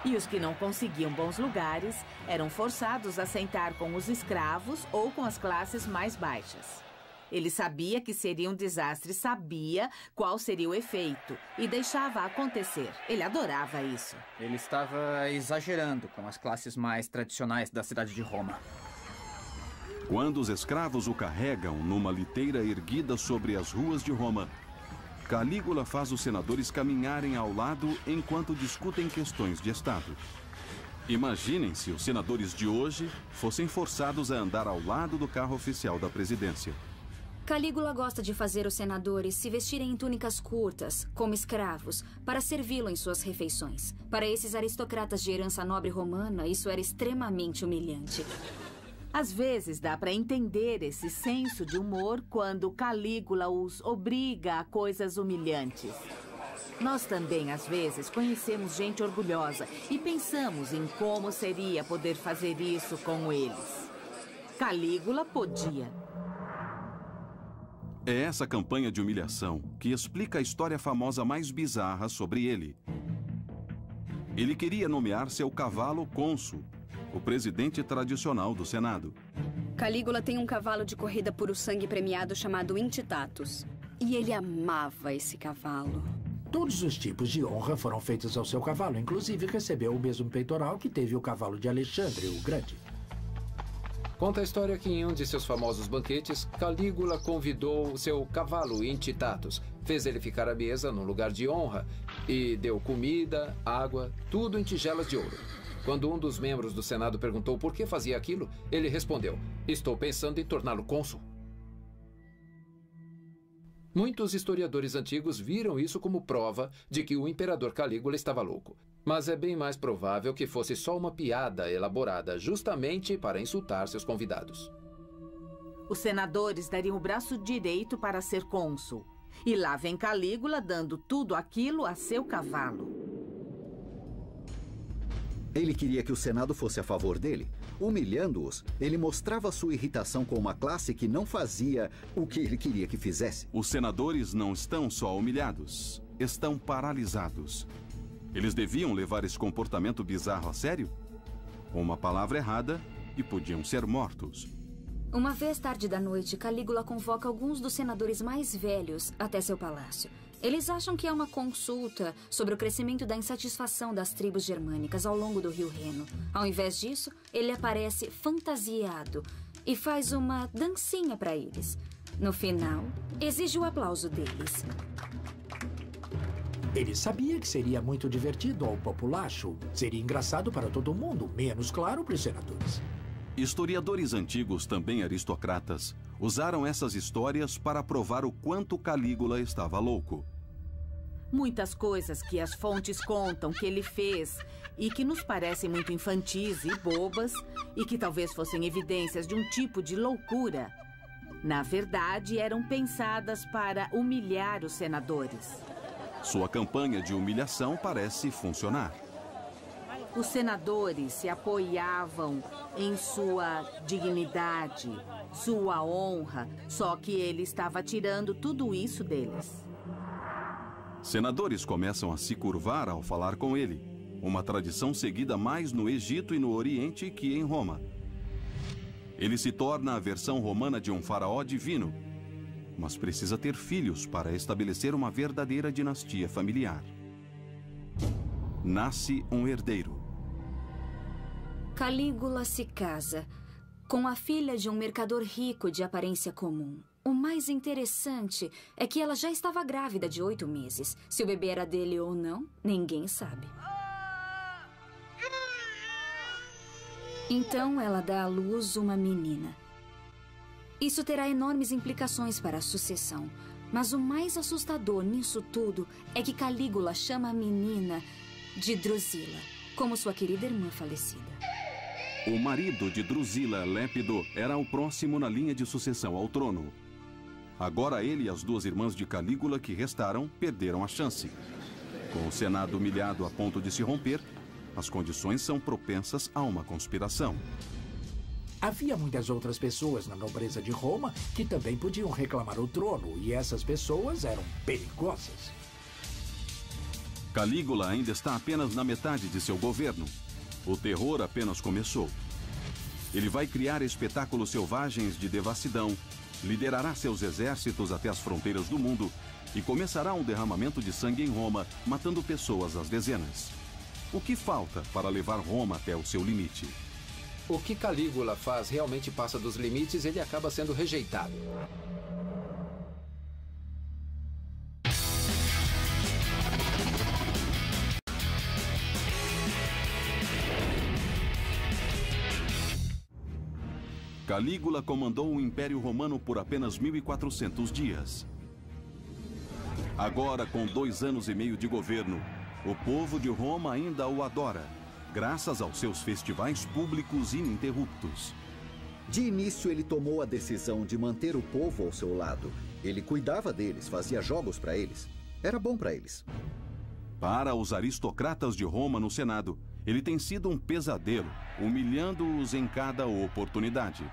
E os que não conseguiam bons lugares eram forçados a sentar com os escravos ou com as classes mais baixas. Ele sabia que seria um desastre, sabia qual seria o efeito e deixava acontecer. Ele adorava isso. Ele estava exagerando com as classes mais tradicionais da cidade de Roma. Quando os escravos o carregam numa liteira erguida sobre as ruas de Roma, Calígula faz os senadores caminharem ao lado enquanto discutem questões de Estado. Imaginem se os senadores de hoje fossem forçados a andar ao lado do carro oficial da presidência. Calígula gosta de fazer os senadores se vestirem em túnicas curtas, como escravos, para servi-lo em suas refeições. Para esses aristocratas de herança nobre romana, isso era extremamente humilhante. Às vezes dá para entender esse senso de humor quando Calígula os obriga a coisas humilhantes. Nós também, às vezes, conhecemos gente orgulhosa e pensamos em como seria poder fazer isso com eles. Calígula podia. É essa campanha de humilhação que explica a história famosa mais bizarra sobre ele. Ele queria nomear seu cavalo cônsul, o presidente tradicional do Senado. Calígula tem um cavalo de corrida puro sangue premiado chamado Intitatus. E ele amava esse cavalo. Todos os tipos de honra foram feitos ao seu cavalo, inclusive recebeu o mesmo peitoral que teve o cavalo de Alexandre o Grande. Conta a história que em um de seus famosos banquetes, Calígula convidou seu cavalo Intitatus, fez ele ficar à mesa num lugar de honra e deu comida, água, tudo em tigelas de ouro. Quando um dos membros do Senado perguntou por que fazia aquilo, ele respondeu: "Estou pensando em torná-lo cônsul." Muitos historiadores antigos viram isso como prova de que o imperador Calígula estava louco. Mas é bem mais provável que fosse só uma piada elaborada justamente para insultar seus convidados. Os senadores dariam o braço direito para ser cônsul. E lá vem Calígula dando tudo aquilo a seu cavalo. Ele queria que o Senado fosse a favor dele. Humilhando-os, ele mostrava sua irritação com uma classe que não fazia o que ele queria que fizesse. Os senadores não estão só humilhados, estão paralisados. Eles deviam levar esse comportamento bizarro a sério? Uma palavra errada e podiam ser mortos. Uma vez tarde da noite, Calígula convoca alguns dos senadores mais velhos até seu palácio. Eles acham que é uma consulta sobre o crescimento da insatisfação das tribos germânicas ao longo do rio Reno. Ao invés disso, ele aparece fantasiado e faz uma dancinha para eles. No final, exige o aplauso deles. Ele sabia que seria muito divertido ao populacho. Seria engraçado para todo mundo, menos, claro, para os senadores. Historiadores antigos, também aristocratas, usaram essas histórias para provar o quanto Calígula estava louco. Muitas coisas que as fontes contam que ele fez e que nos parecem muito infantis e bobas e que talvez fossem evidências de um tipo de loucura, na verdade eram pensadas para humilhar os senadores. Sua campanha de humilhação parece funcionar. Os senadores se apoiavam em sua dignidade, sua honra, só que ele estava tirando tudo isso deles. Senadores começam a se curvar ao falar com ele, uma tradição seguida mais no Egito e no Oriente que em Roma. Ele se torna a versão romana de um faraó divino, mas precisa ter filhos para estabelecer uma verdadeira dinastia familiar. Nasce um herdeiro. Calígula se casa com a filha de um mercador rico de aparência comum. O mais interessante é que ela já estava grávida de 8 meses. Se o bebê era dele ou não, ninguém sabe. Então ela dá à luz uma menina. Isso terá enormes implicações para a sucessão. Mas o mais assustador nisso tudo é que Calígula chama a menina de Drusila, como sua querida irmã falecida. O marido de Drusila, Lépido, era o próximo na linha de sucessão ao trono. Agora ele e as 2 irmãs de Calígula que restaram perderam a chance. Com o Senado humilhado a ponto de se romper, as condições são propensas a uma conspiração. Havia muitas outras pessoas na nobreza de Roma que também podiam reclamar o trono, e essas pessoas eram perigosas. Calígula ainda está apenas na metade de seu governo. O terror apenas começou. Ele vai criar espetáculos selvagens de devassidão, liderará seus exércitos até as fronteiras do mundo e começará um derramamento de sangue em Roma, matando pessoas às dezenas. O que falta para levar Roma até o seu limite? o que Calígula faz realmente passa dos limites, ele acaba sendo rejeitado. Calígula comandou o Império Romano por apenas 1.400 dias. Agora, com 2 anos e meio de governo, o povo de Roma ainda o adora, graças aos seus festivais públicos ininterruptos. De início, ele tomou a decisão de manter o povo ao seu lado. Ele cuidava deles, fazia jogos para eles. Era bom para eles. Para os aristocratas de Roma no Senado, ele tem sido um pesadelo, humilhando-os em cada oportunidade.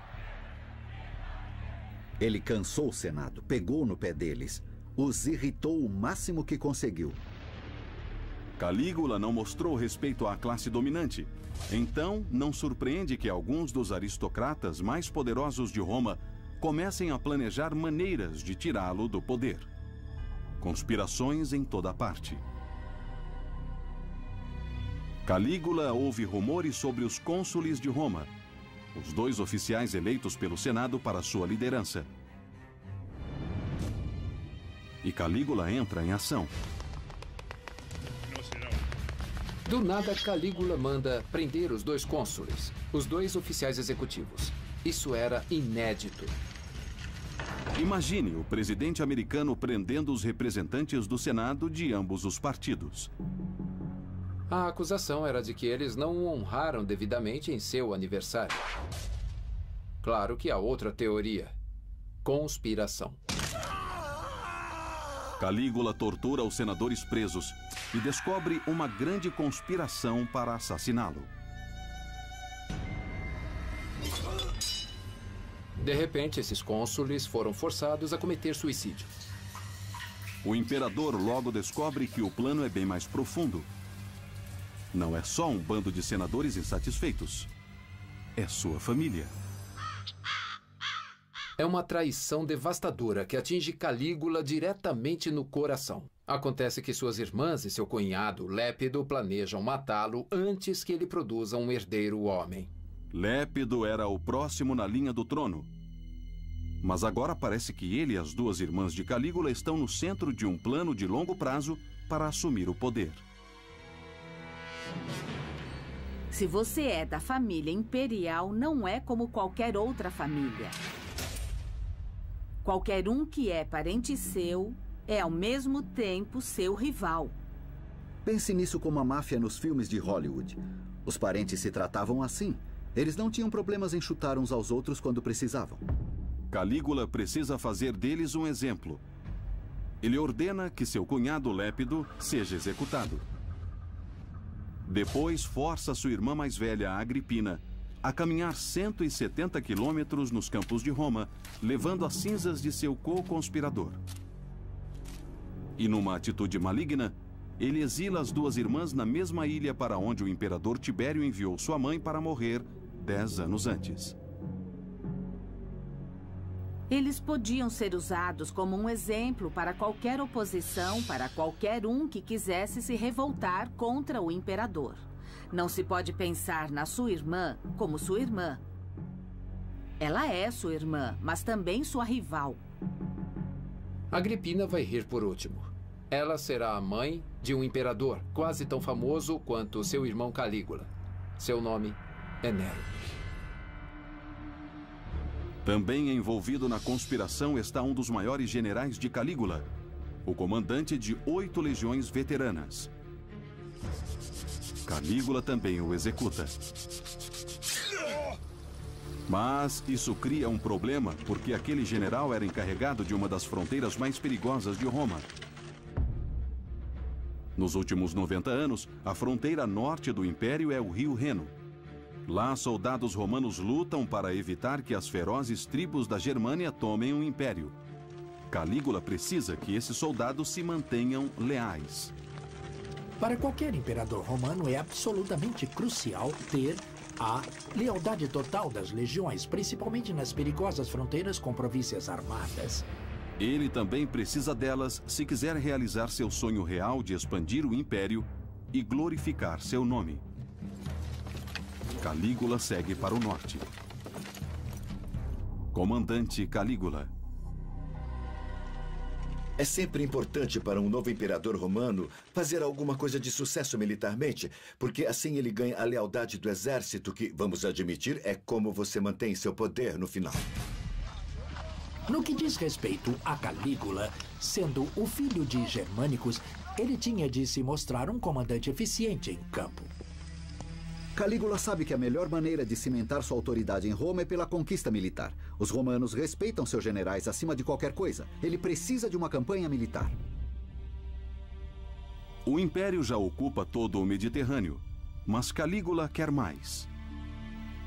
Ele cansou o Senado, pegou no pé deles, os irritou o máximo que conseguiu. Calígula não mostrou respeito à classe dominante. Então, não surpreende que alguns dos aristocratas mais poderosos de Roma comecem a planejar maneiras de tirá-lo do poder. Conspirações em toda parte. Calígula ouve rumores sobre os cônsules de Roma, os 2 oficiais eleitos pelo Senado para sua liderança. E Calígula entra em ação. Do nada, Calígula manda prender os 2 cônsules, os 2 oficiais executivos. Isso era inédito. Imagine o presidente americano prendendo os representantes do Senado de ambos os partidos. A acusação era de que eles não o honraram devidamente em seu aniversário. Claro que há outra teoria. Conspiração. Calígula tortura os senadores presos e descobre uma grande conspiração para assassiná-lo. De repente, esses cônsules foram forçados a cometer suicídio. O imperador logo descobre que o plano é bem mais profundo. Não é só um bando de senadores insatisfeitos. É sua família. É uma traição devastadora que atinge Calígula diretamente no coração. Acontece que suas irmãs e seu cunhado, Lépido, planejam matá-lo antes que ele produza um herdeiro homem. Lépido era o próximo na linha do trono. Mas agora parece que ele e as 2 irmãs de Calígula estão no centro de um plano de longo prazo para assumir o poder. Se você é da família imperial, não é como qualquer outra família. Qualquer um que é parente seu é ao mesmo tempo seu rival. Pense nisso como a máfia nos filmes de Hollywood. Os parentes se tratavam assim. Eles não tinham problemas em chutar uns aos outros quando precisavam. Calígula precisa fazer deles um exemplo. Ele ordena que seu cunhado Lépido seja executado. Depois força sua irmã mais velha, Agripina, a caminhar 170 quilômetros nos campos de Roma, levando as cinzas de seu co-conspirador. E numa atitude maligna, ele exila as 2 irmãs na mesma ilha para onde o imperador Tibério enviou sua mãe para morrer 10 anos antes. Eles podiam ser usados como um exemplo para qualquer oposição, para qualquer um que quisesse se revoltar contra o imperador. Não se pode pensar na sua irmã como sua irmã. Ela é sua irmã, mas também sua rival. Agripina vai rir por último. Ela será a mãe de um imperador quase tão famoso quanto seu irmão Calígula. Seu nome é Nero. Também envolvido na conspiração está um dos maiores generais de Calígula, o comandante de 8 legiões veteranas. Calígula também o executa. Mas isso cria um problema, porque aquele general era encarregado de uma das fronteiras mais perigosas de Roma. Nos últimos 90 anos, a fronteira norte do Império é o rio Reno. Lá, soldados romanos lutam para evitar que as ferozes tribos da Germânia tomem o Império. Calígula precisa que esses soldados se mantenham leais. Para qualquer imperador romano é absolutamente crucial ter a lealdade total das legiões, principalmente nas perigosas fronteiras com províncias armadas. Ele também precisa delas se quiser realizar seu sonho real de expandir o Império e glorificar seu nome. Calígula segue para o norte. Comandante Calígula. É sempre importante para um novo imperador romano fazer alguma coisa de sucesso militarmente, porque assim ele ganha a lealdade do exército, que, vamos admitir, é como você mantém seu poder no final. No que diz respeito a Calígula, sendo o filho de Germânicos, ele tinha de se mostrar um comandante eficiente em campo. Calígula sabe que a melhor maneira de cimentar sua autoridade em Roma é pela conquista militar. Os romanos respeitam seus generais acima de qualquer coisa. Ele precisa de uma campanha militar. O Império já ocupa todo o Mediterrâneo, mas Calígula quer mais.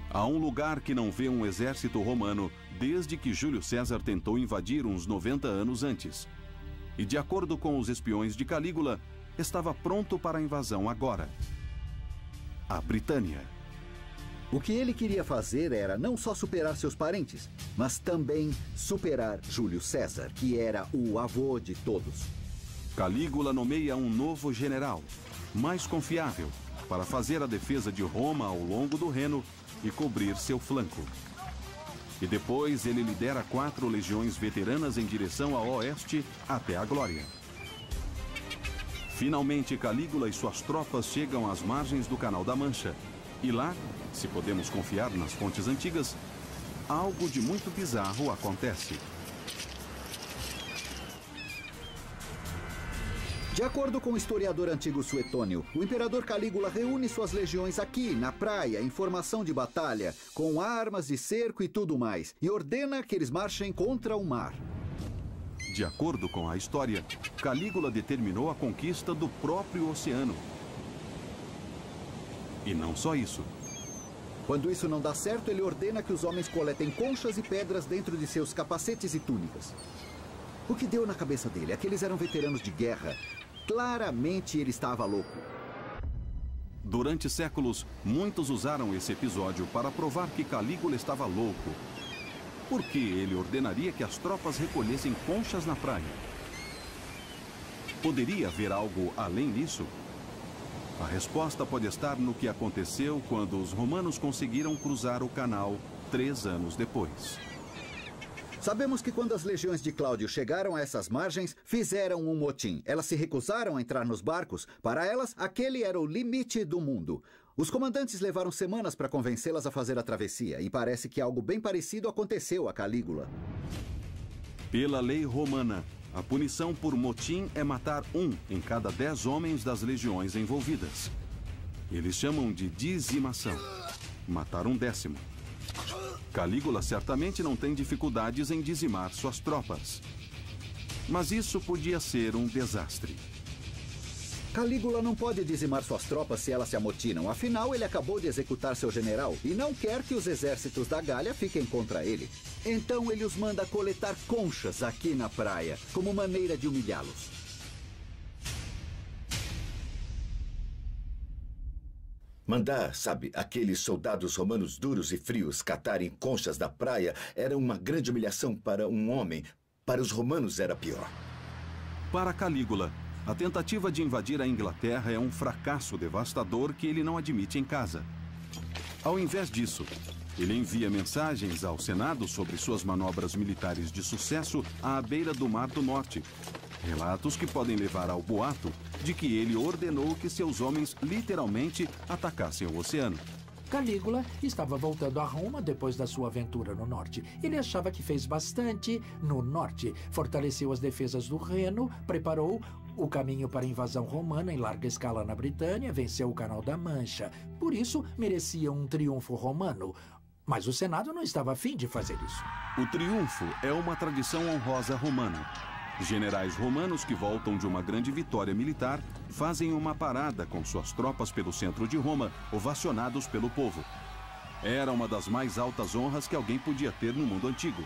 Há um lugar que não vê um exército romano desde que Júlio César tentou invadir uns 90 anos antes. E de acordo com os espiões de Calígula, estava pronto para a invasão agora. A Britânia. O que ele queria fazer era não só superar seus parentes, mas também superar Júlio César, que era o avô de todos. Calígula nomeia um novo general, mais confiável, para fazer a defesa de Roma ao longo do Reno e cobrir seu flanco. E depois ele lidera 4 legiões veteranas em direção ao oeste até a glória. Finalmente, Calígula e suas tropas chegam às margens do Canal da Mancha. E lá, se podemos confiar nas fontes antigas, algo de muito bizarro acontece. De acordo com o historiador antigo Suetônio, o imperador Calígula reúne suas legiões aqui, na praia, em formação de batalha, com armas de cerco e tudo mais, e ordena que eles marchem contra o mar. De acordo com a história, Calígula determinou a conquista do próprio oceano. E não só isso. Quando isso não dá certo, ele ordena que os homens coletem conchas e pedras dentro de seus capacetes e túnicas. O que deu na cabeça dele? Aqueles eram veteranos de guerra. Claramente ele estava louco. Durante séculos, muitos usaram esse episódio para provar que Calígula estava louco. Por que ele ordenaria que as tropas recolhessem conchas na praia? Poderia haver algo além disso? A resposta pode estar no que aconteceu quando os romanos conseguiram cruzar o canal 3 anos depois. Sabemos que quando as legiões de Cláudio chegaram a essas margens, fizeram um motim. Elas se recusaram a entrar nos barcos. Para elas, aquele era o limite do mundo. Os comandantes levaram semanas para convencê-las a fazer a travessia, e parece que algo bem parecido aconteceu a Calígula. Pela lei romana, a punição por motim é matar 1 em cada 10 homens das legiões envolvidas. Eles chamam de dizimação. Matar 1/10. Calígula certamente não tem dificuldades em dizimar suas tropas. Mas isso podia ser um desastre. Calígula não pode dizimar suas tropas se elas se amotinam. Afinal, ele acabou de executar seu general e não quer que os exércitos da Gália fiquem contra ele. Então ele os manda coletar conchas aqui na praia, como maneira de humilhá-los. Mandar, sabe, aqueles soldados romanos duros e frios catarem conchas da praia era uma grande humilhação para um homem. Para os romanos era pior. Para Calígula, a tentativa de invadir a Inglaterra é um fracasso devastador que ele não admite em casa. Ao invés disso, ele envia mensagens ao Senado sobre suas manobras militares de sucesso à beira do Mar do Norte. Relatos que podem levar ao boato de que ele ordenou que seus homens literalmente atacassem o oceano. Calígula estava voltando a Roma depois da sua aventura no norte. Ele achava que fez bastante no norte. Fortaleceu as defesas do Reno, preparou o caminho para a invasão romana em larga escala na Britânia, venceu o Canal da Mancha. Por isso, merecia um triunfo romano. Mas o Senado não estava afim de fazer isso. O triunfo é uma tradição honrosa romana. Generais romanos que voltam de uma grande vitória militar fazem uma parada com suas tropas pelo centro de Roma, ovacionados pelo povo. Era uma das mais altas honras que alguém podia ter no mundo antigo.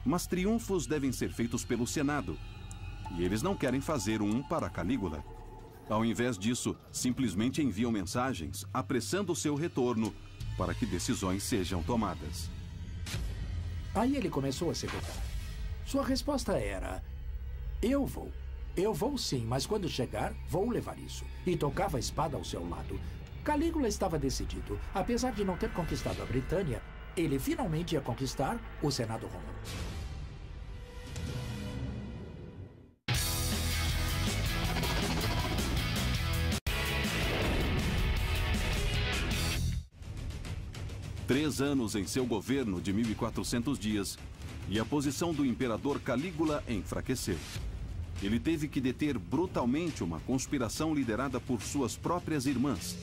Mas triunfos devem ser feitos pelo Senado. E eles não querem fazer um para Calígula. Ao invés disso, simplesmente enviam mensagens apressando seu retorno para que decisões sejam tomadas. Aí ele começou a se revoltar. Sua resposta era: eu vou sim, mas quando chegar, vou levar isso. E tocava a espada ao seu lado. Calígula estava decidido. Apesar de não ter conquistado a Britânia, ele finalmente ia conquistar o Senado romano. Três anos em seu governo de 1400 dias, e a posição do imperador Calígula enfraqueceu. Ele teve que deter brutalmente uma conspiração liderada por suas próprias irmãs.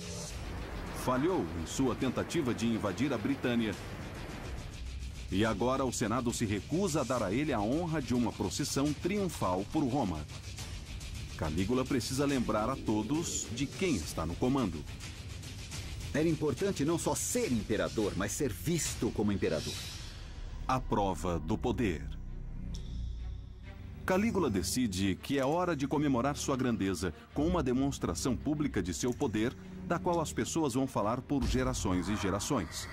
Falhou em sua tentativa de invadir a Britânia. E agora o Senado se recusa a dar a ele a honra de uma procissão triunfal por Roma. Calígula precisa lembrar a todos de quem está no comando. Era importante não só ser imperador, mas ser visto como imperador. A prova do poder. Calígula decide que é hora de comemorar sua grandeza com uma demonstração pública de seu poder, da qual as pessoas vão falar por gerações e gerações.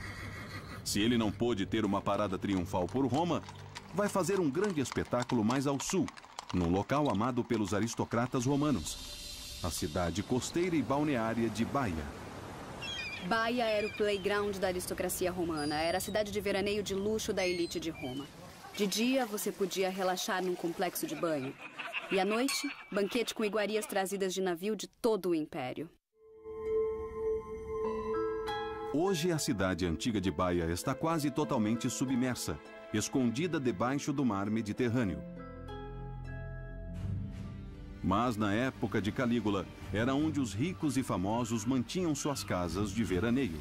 Se ele não pôde ter uma parada triunfal por Roma, vai fazer um grande espetáculo mais ao sul, num local amado pelos aristocratas romanos, a cidade costeira e balneária de Baia. Baia era o playground da aristocracia romana. Era a cidade de veraneio de luxo da elite de Roma. De dia, você podia relaxar num complexo de banho. E à noite, banquete com iguarias trazidas de navio de todo o império. Hoje, a cidade antiga de Baia está quase totalmente submersa, escondida debaixo do mar Mediterrâneo. Mas na época de Calígula, era onde os ricos e famosos mantinham suas casas de veraneio.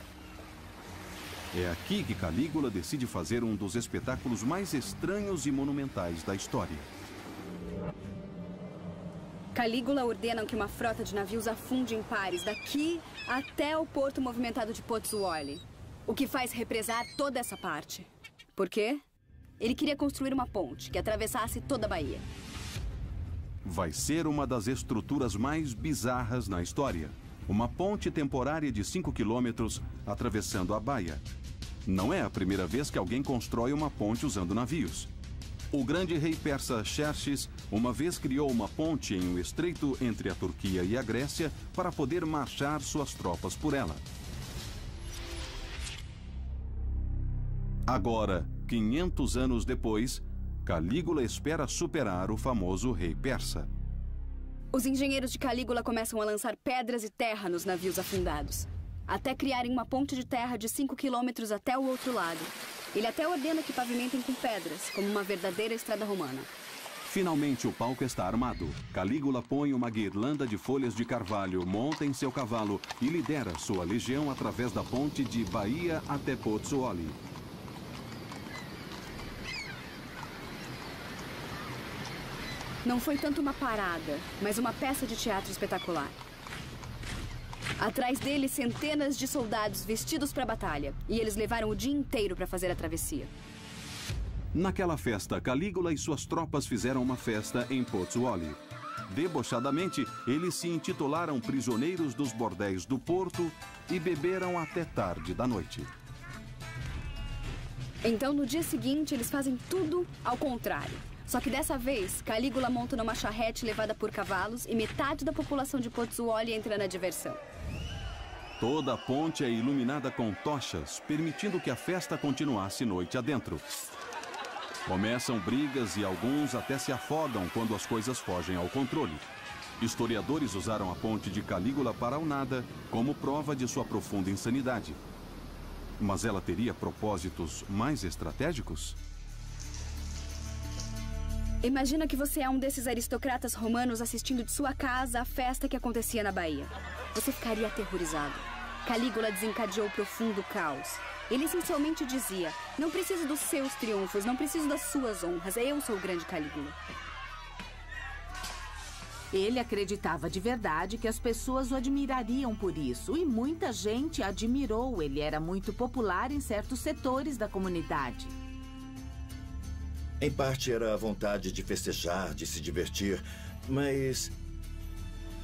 É aqui que Calígula decide fazer um dos espetáculos mais estranhos e monumentais da história. Calígula ordena que uma frota de navios afunde em pares daqui até o porto movimentado de Pozzuoli, o que faz represar toda essa parte. Por quê? Ele queria construir uma ponte que atravessasse toda a Baía. Vai ser uma das estruturas mais bizarras na história. Uma ponte temporária de 5 quilômetros atravessando a Baia. Não é a primeira vez que alguém constrói uma ponte usando navios. O grande rei persa Xerxes uma vez criou uma ponte em um estreito entre a Turquia e a Grécia para poder marchar suas tropas por ela. Agora, 500 anos depois, Calígula espera superar o famoso rei persa. Os engenheiros de Calígula começam a lançar pedras e terra nos navios afundados, até criarem uma ponte de terra de 5 quilômetros até o outro lado. Ele até ordena que pavimentem com pedras, como uma verdadeira estrada romana. Finalmente o palco está armado. Calígula põe uma guirlanda de folhas de carvalho, monta em seu cavalo e lidera sua legião através da ponte de Baia até Pozzuoli. Não foi tanto uma parada, mas uma peça de teatro espetacular. Atrás dele, centenas de soldados vestidos para a batalha. E eles levaram o dia inteiro para fazer a travessia. Naquela festa, Calígula e suas tropas fizeram uma festa em Pozzuoli. Debochadamente, eles se intitularam prisioneiros dos bordéis do porto e beberam até tarde da noite. Então, no dia seguinte, eles fazem tudo ao contrário. Só que dessa vez, Calígula monta numa charrete levada por cavalos e metade da população de Pozzuoli entra na diversão. Toda a ponte é iluminada com tochas, permitindo que a festa continuasse noite adentro. Começam brigas e alguns até se afogam quando as coisas fogem ao controle. Historiadores usaram a ponte de Calígula para o nada como prova de sua profunda insanidade. Mas ela teria propósitos mais estratégicos? Imagina que você é um desses aristocratas romanos assistindo de sua casa a festa que acontecia na Baía. Você ficaria aterrorizado. Calígula desencadeou profundo caos. Ele essencialmente dizia: não preciso dos seus triunfos, não preciso das suas honras, eu sou o grande Calígula. Ele acreditava de verdade que as pessoas o admirariam por isso, e muita gente admirou. Ele era muito popular em certos setores da comunidade. Em parte era a vontade de festejar, de se divertir, mas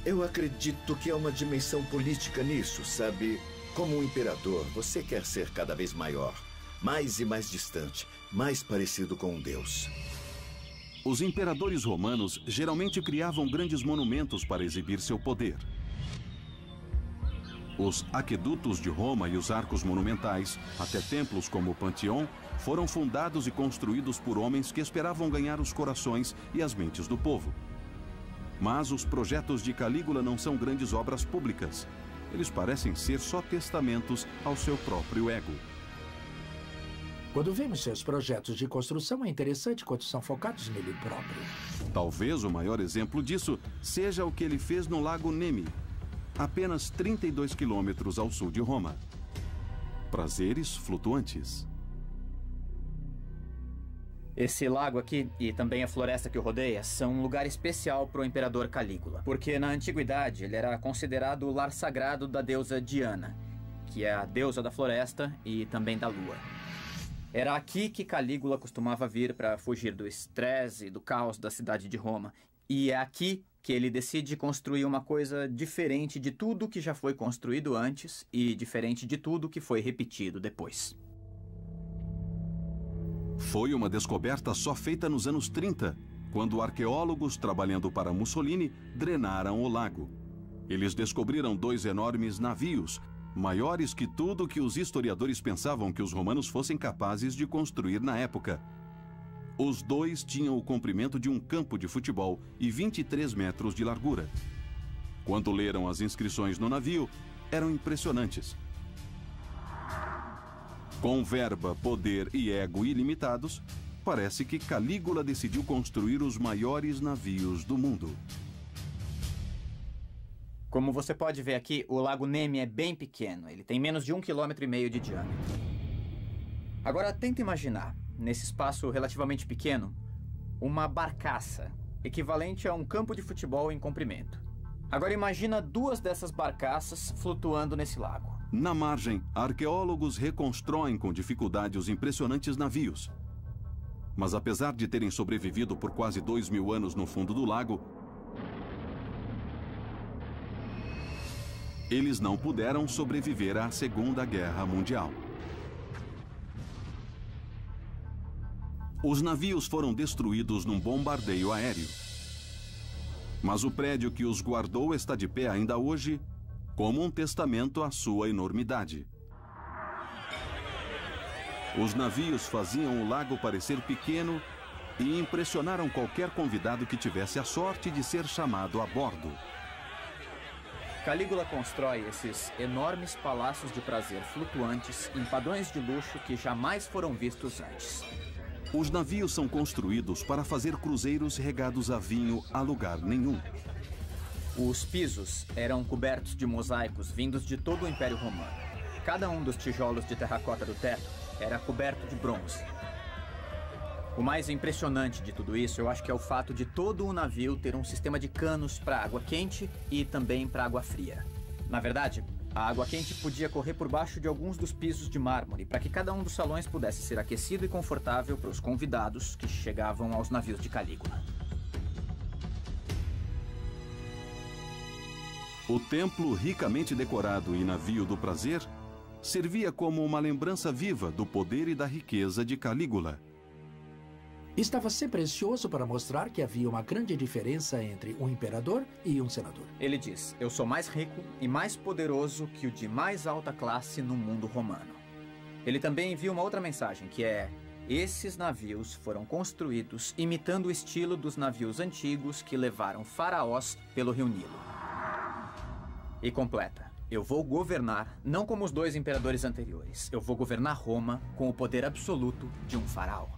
eu acredito que há uma dimensão política nisso, sabe? Como um imperador, você quer ser cada vez maior, mais e mais distante, mais parecido com um deus. Os imperadores romanos geralmente criavam grandes monumentos para exibir seu poder. Os aquedutos de Roma e os arcos monumentais, até templos como o Panteão, foram fundados e construídos por homens que esperavam ganhar os corações e as mentes do povo. Mas os projetos de Calígula não são grandes obras públicas. Eles parecem ser só testamentos ao seu próprio ego. Quando vemos seus projetos de construção, é interessante quando são focados nele próprio. Talvez o maior exemplo disso seja o que ele fez no Lago Nemi, apenas 32 quilômetros ao sul de Roma. Prazeres flutuantes. Esse lago aqui, e também a floresta que o rodeia, são um lugar especial para o imperador Calígula. Porque na antiguidade ele era considerado o lar sagrado da deusa Diana, que é a deusa da floresta e também da lua. Era aqui que Calígula costumava vir para fugir do estresse e do caos da cidade de Roma. E é aqui que ele decide construir uma coisa diferente de tudo que já foi construído antes e diferente de tudo que foi repetido depois. Foi uma descoberta só feita nos anos 30, quando arqueólogos trabalhando para Mussolini drenaram o lago. Eles descobriram 2 enormes navios, maiores que tudo que os historiadores pensavam que os romanos fossem capazes de construir na época. Os 2 tinham o comprimento de um campo de futebol e 23 metros de largura. Quando leram as inscrições no navio, eram impressionantes. Com verba, poder e ego ilimitados, parece que Calígula decidiu construir os maiores navios do mundo. Como você pode ver aqui, o Lago Nemi é bem pequeno. Ele tem menos de 1,5 km de diâmetro. Agora, tenta imaginar, nesse espaço relativamente pequeno, uma barcaça, equivalente a um campo de futebol em comprimento. Agora imagina 2 dessas barcaças flutuando nesse lago. Na margem, arqueólogos reconstroem com dificuldade os impressionantes navios. Mas apesar de terem sobrevivido por quase 2.000 anos no fundo do lago, eles não puderam sobreviver à Segunda Guerra Mundial. Os navios foram destruídos num bombardeio aéreo. Mas o prédio que os guardou está de pé ainda hoje, como um testamento à sua enormidade. Os navios faziam o lago parecer pequeno e impressionaram qualquer convidado que tivesse a sorte de ser chamado a bordo. Calígula constrói esses enormes palácios de prazer flutuantes em padrões de luxo que jamais foram vistos antes. Os navios são construídos para fazer cruzeiros regados a vinho a lugar nenhum. Os pisos eram cobertos de mosaicos vindos de todo o Império Romano. Cada um dos tijolos de terracota do teto era coberto de bronze. O mais impressionante de tudo isso, eu acho que é o fato de todo o navio ter um sistema de canos para água quente e também para água fria. Na verdade, a água quente podia correr por baixo de alguns dos pisos de mármore para que cada um dos salões pudesse ser aquecido e confortável para os convidados que chegavam aos navios de Calígula. O templo, ricamente decorado e navio do prazer, servia como uma lembrança viva do poder e da riqueza de Calígula. Estava sempre ansioso para mostrar que havia uma grande diferença entre um imperador e um senador. Ele diz: eu sou mais rico e mais poderoso que o de mais alta classe no mundo romano. Ele também envia uma outra mensagem, que é: esses navios foram construídos imitando o estilo dos navios antigos que levaram faraós pelo Rio Nilo. E completa: eu vou governar, não como os 2 imperadores anteriores. Eu vou governar Roma com o poder absoluto de um faraó.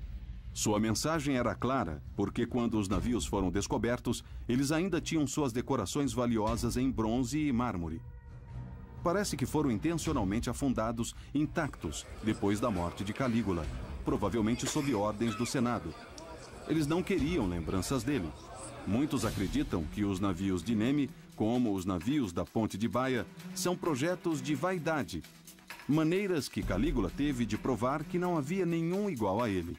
Sua mensagem era clara, porque quando os navios foram descobertos, eles ainda tinham suas decorações valiosas em bronze e mármore. Parece que foram intencionalmente afundados intactos depois da morte de Calígula, provavelmente sob ordens do Senado. Eles não queriam lembranças dele. Muitos acreditam que os navios de Nemi, como os navios da Ponte de Baia, são projetos de vaidade, maneiras que Calígula teve de provar que não havia nenhum igual a ele.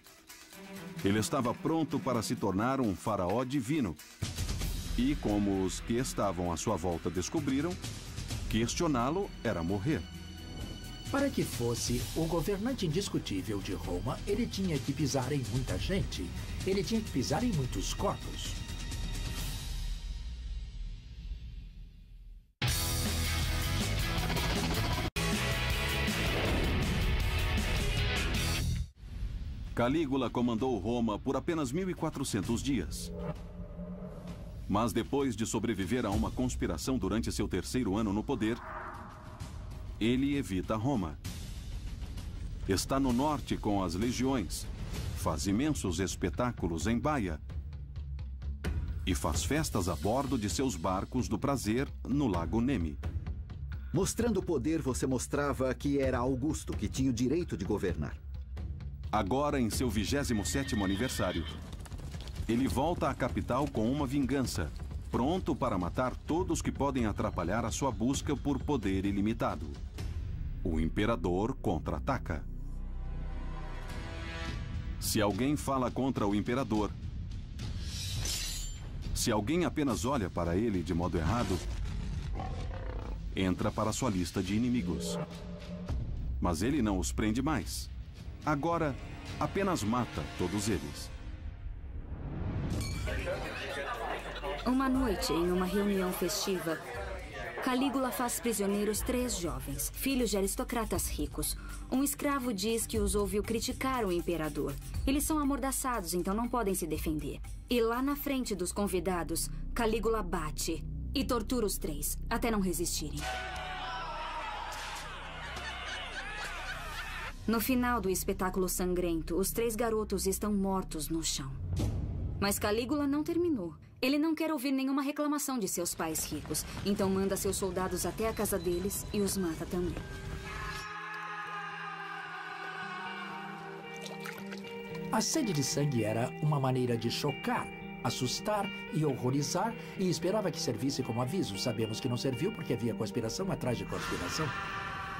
Ele estava pronto para se tornar um faraó divino. E como os que estavam à sua volta descobriram, questioná-lo era morrer. Para que fosse o governante indiscutível de Roma, ele tinha que pisar em muita gente. Ele tinha que pisar em muitos corpos. Calígula comandou Roma por apenas 1.400 dias. Mas depois de sobreviver a uma conspiração durante seu 3º ano no poder, ele evita Roma. Está no norte com as legiões, faz imensos espetáculos em Baia e faz festas a bordo de seus barcos do prazer no Lago Nemi. Mostrando poder, você mostrava que era Augusto, que tinha o direito de governar. Agora, em seu 27º aniversário, ele volta à capital com uma vingança, pronto para matar todos que podem atrapalhar a sua busca por poder ilimitado. O imperador contra-ataca. Se alguém fala contra o imperador, se alguém apenas olha para ele de modo errado, entra para sua lista de inimigos. Mas ele não os prende mais. Agora, apenas mata todos eles. Uma noite, em uma reunião festiva, Calígula faz prisioneiros 3 jovens, filhos de aristocratas ricos. Um escravo diz que os ouviu criticar o imperador. Eles são amordaçados, então não podem se defender. E lá na frente dos convidados, Calígula bate e tortura os 3, até não resistirem. No final do espetáculo sangrento, os 3 garotos estão mortos no chão. Mas Calígula não terminou. Ele não quer ouvir nenhuma reclamação de seus pais ricos, então manda seus soldados até a casa deles e os mata também. A sede de sangue era uma maneira de chocar, assustar e horrorizar, e esperava que servisse como aviso. Sabemos que não serviu porque havia conspiração atrás de conspiração.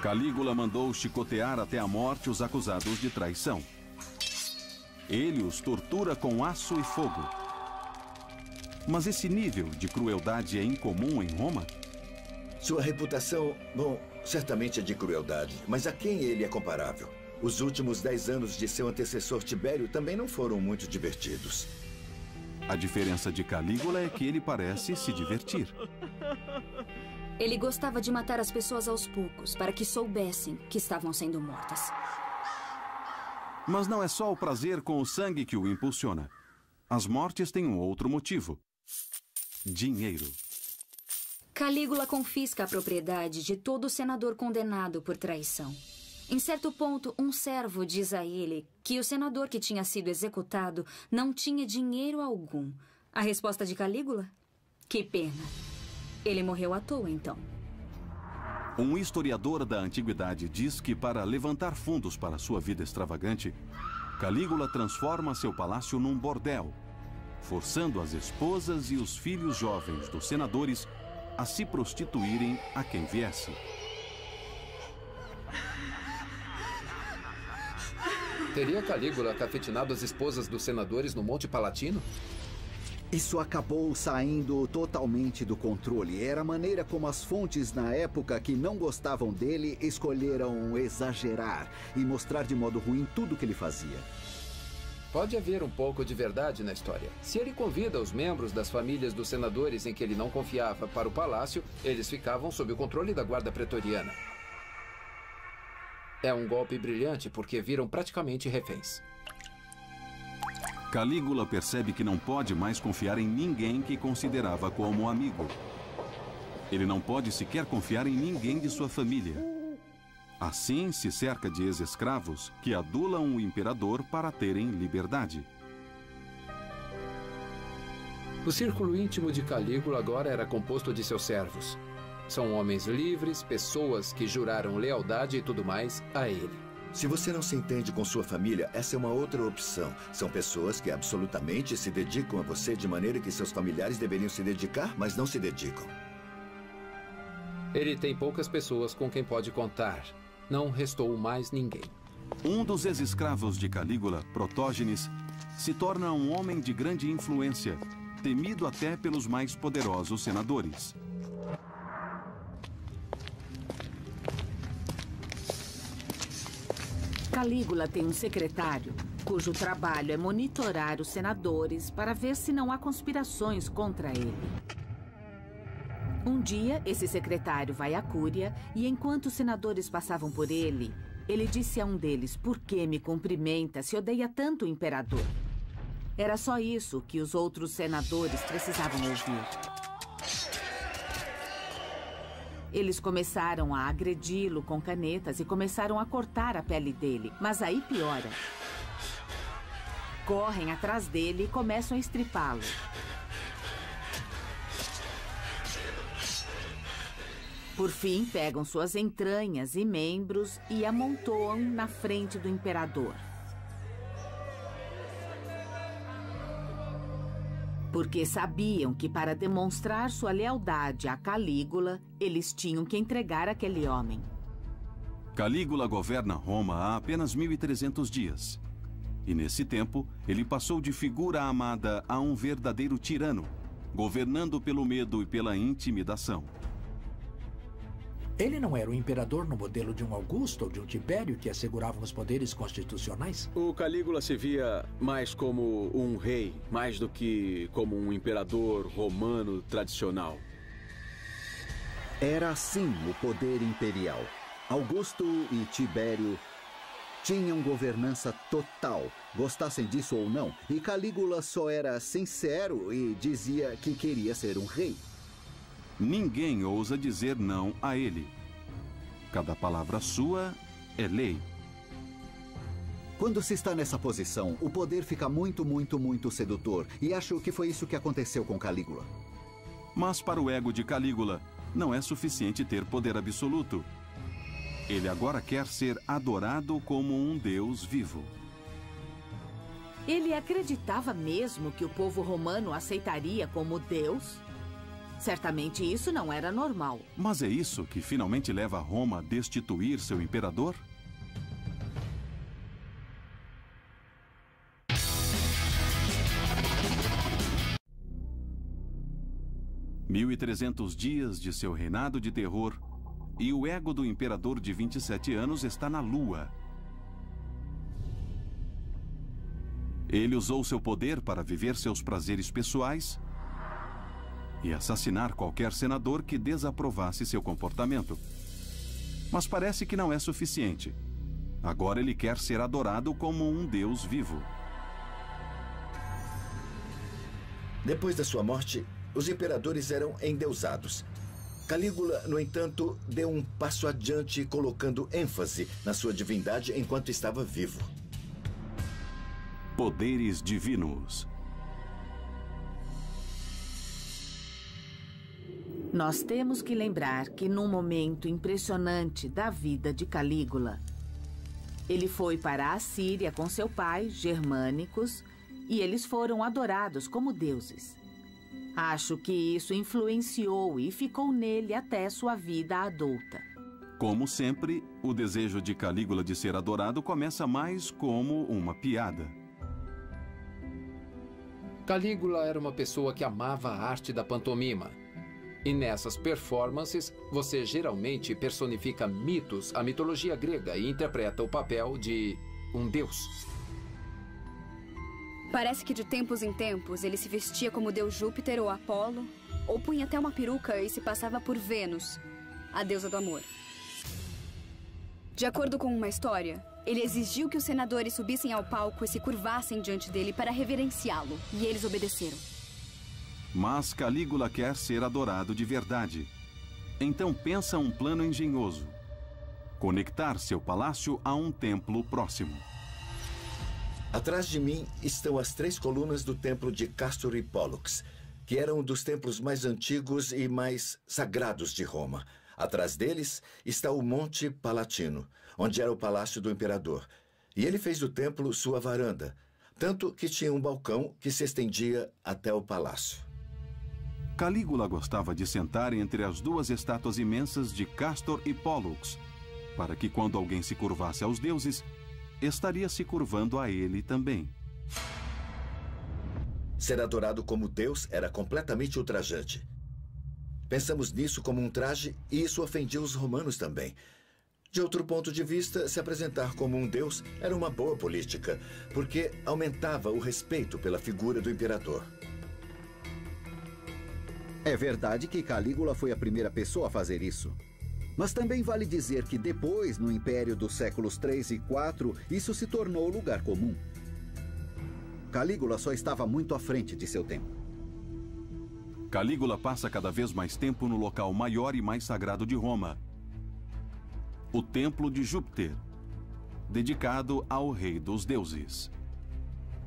Calígula mandou chicotear até a morte os acusados de traição. Ele os tortura com aço e fogo. Mas esse nível de crueldade é incomum em Roma? Sua reputação, bom, certamente é de crueldade, mas a quem ele é comparável? Os últimos 10 anos de seu antecessor Tibério também não foram muito divertidos. A diferença de Calígula é que ele parece se divertir. Ele gostava de matar as pessoas aos poucos, para que soubessem que estavam sendo mortas. Mas não é só o prazer com o sangue que o impulsiona. As mortes têm um outro motivo: dinheiro. Calígula confisca a propriedade de todo senador condenado por traição. Em certo ponto, um servo diz a ele que o senador que tinha sido executado não tinha dinheiro algum. A resposta de Calígula? Que pena. Ele morreu à toa, então. Um historiador da antiguidade diz que, para levantar fundos para sua vida extravagante, Calígula transforma seu palácio num bordel, forçando as esposas e os filhos jovens dos senadores a se prostituírem a quem viesse. Teria Calígula cafetinado as esposas dos senadores no Monte Palatino? Isso acabou saindo totalmente do controle. Era a maneira como as fontes na época que não gostavam dele escolheram exagerar e mostrar de modo ruim tudo que ele fazia. Pode haver um pouco de verdade na história. Se ele convida os membros das famílias dos senadores em que ele não confiava para o palácio, eles ficavam sob o controle da guarda pretoriana. É um golpe brilhante porque viram praticamente reféns. Calígula percebe que não pode mais confiar em ninguém que considerava como amigo. Ele não pode sequer confiar em ninguém de sua família. Assim, se cerca de ex-escravos que adulam o imperador para terem liberdade. O círculo íntimo de Calígula agora era composto de seus servos. São homens livres, pessoas que juraram lealdade e tudo mais a ele. Se você não se entende com sua família, essa é uma outra opção. São pessoas que absolutamente se dedicam a você de maneira que seus familiares deveriam se dedicar, mas não se dedicam. Ele tem poucas pessoas com quem pode contar. Não restou mais ninguém. Um dos ex-escravos de Calígula, Protógenes, se torna um homem de grande influência, temido até pelos mais poderosos senadores. Calígula tem um secretário, cujo trabalho é monitorar os senadores para ver se não há conspirações contra ele. Um dia, esse secretário vai à Cúria e, enquanto os senadores passavam por ele, ele disse a um deles: "Por que me cumprimenta se odeia tanto o imperador?" Era só isso que os outros senadores precisavam ouvir. Eles começaram a agredi-lo com canetas e começaram a cortar a pele dele. Mas aí piora. Correm atrás dele e começam a estripá-lo. Por fim, pegam suas entranhas e membros e amontoam na frente do imperador. Porque sabiam que para demonstrar sua lealdade a Calígula, eles tinham que entregar aquele homem. Calígula governa Roma há apenas 1.300 dias. E nesse tempo, ele passou de figura amada a um verdadeiro tirano, governando pelo medo e pela intimidação. Ele não era o imperador no modelo de um Augusto ou de um Tibério que asseguravam os poderes constitucionais? O Calígula se via mais como um rei, mais do que como um imperador romano tradicional. Era assim o poder imperial. Augusto e Tibério tinham governança total, gostassem disso ou não, e Calígula só era sincero e dizia que queria ser um rei. Ninguém ousa dizer não a ele. Cada palavra sua é lei. Quando se está nessa posição, o poder fica muito sedutor. E acho que foi isso que aconteceu com Calígula. Mas para o ego de Calígula, não é suficiente ter poder absoluto. Ele agora quer ser adorado como um deus vivo. Ele acreditava mesmo que o povo romano aceitaria como deus? Certamente isso não era normal. Mas é isso que finalmente leva Roma a destituir seu imperador? (1.300 dias de seu reinado de terror) e o ego do imperador de 27 anos está na lua. Ele usou seu poder para viver seus prazeres pessoais e assassinar qualquer senador que desaprovasse seu comportamento. Mas parece que não é suficiente. Agora ele quer ser adorado como um deus vivo. Depois da sua morte, os imperadores eram endeusados. Calígula, no entanto, deu um passo adiante, colocando ênfase na sua divindade enquanto estava vivo. Poderes divinos. Nós temos que lembrar que num momento impressionante da vida de Calígula, ele foi para a Assíria com seu pai, Germânicos, e eles foram adorados como deuses. Acho que isso influenciou e ficou nele até sua vida adulta. Como sempre, o desejo de Calígula de ser adorado começa mais como uma piada. Calígula era uma pessoa que amava a arte da pantomima. E nessas performances, você geralmente personifica mitos, a mitologia grega, e interpreta o papel de um deus. Parece que de tempos em tempos ele se vestia como deus Júpiter ou Apolo, ou punha até uma peruca e se passava por Vênus, a deusa do amor. De acordo com uma história, ele exigiu que os senadores subissem ao palco e se curvassem diante dele para reverenciá-lo, e eles obedeceram. Mas Calígula quer ser adorado de verdade. Então pensa um plano engenhoso: conectar seu palácio a um templo próximo. Atrás de mim estão as 3 colunas do templo de Castor e Pollux, que eram um dos templos mais antigos e mais sagrados de Roma. Atrás deles está o Monte Palatino, onde era o palácio do imperador. E ele fez do templo sua varanda, tanto que tinha um balcão que se estendia até o palácio. Calígula gostava de sentar entre as 2 estátuas imensas de Castor e Pollux, para que quando alguém se curvasse aos deuses, estaria se curvando a ele também. Ser adorado como Deus era completamente ultrajante. Pensamos nisso como um traje e isso ofendia os romanos também. De outro ponto de vista, se apresentar como um deus era uma boa política, porque aumentava o respeito pela figura do imperador. É verdade que Calígula foi a primeira pessoa a fazer isso. Mas também vale dizer que depois, no Império dos séculos 3 e 4, isso se tornou lugar comum. Calígula só estava muito à frente de seu tempo. Calígula passa cada vez mais tempo no local maior e mais sagrado de Roma, o Templo de Júpiter, dedicado ao rei dos deuses.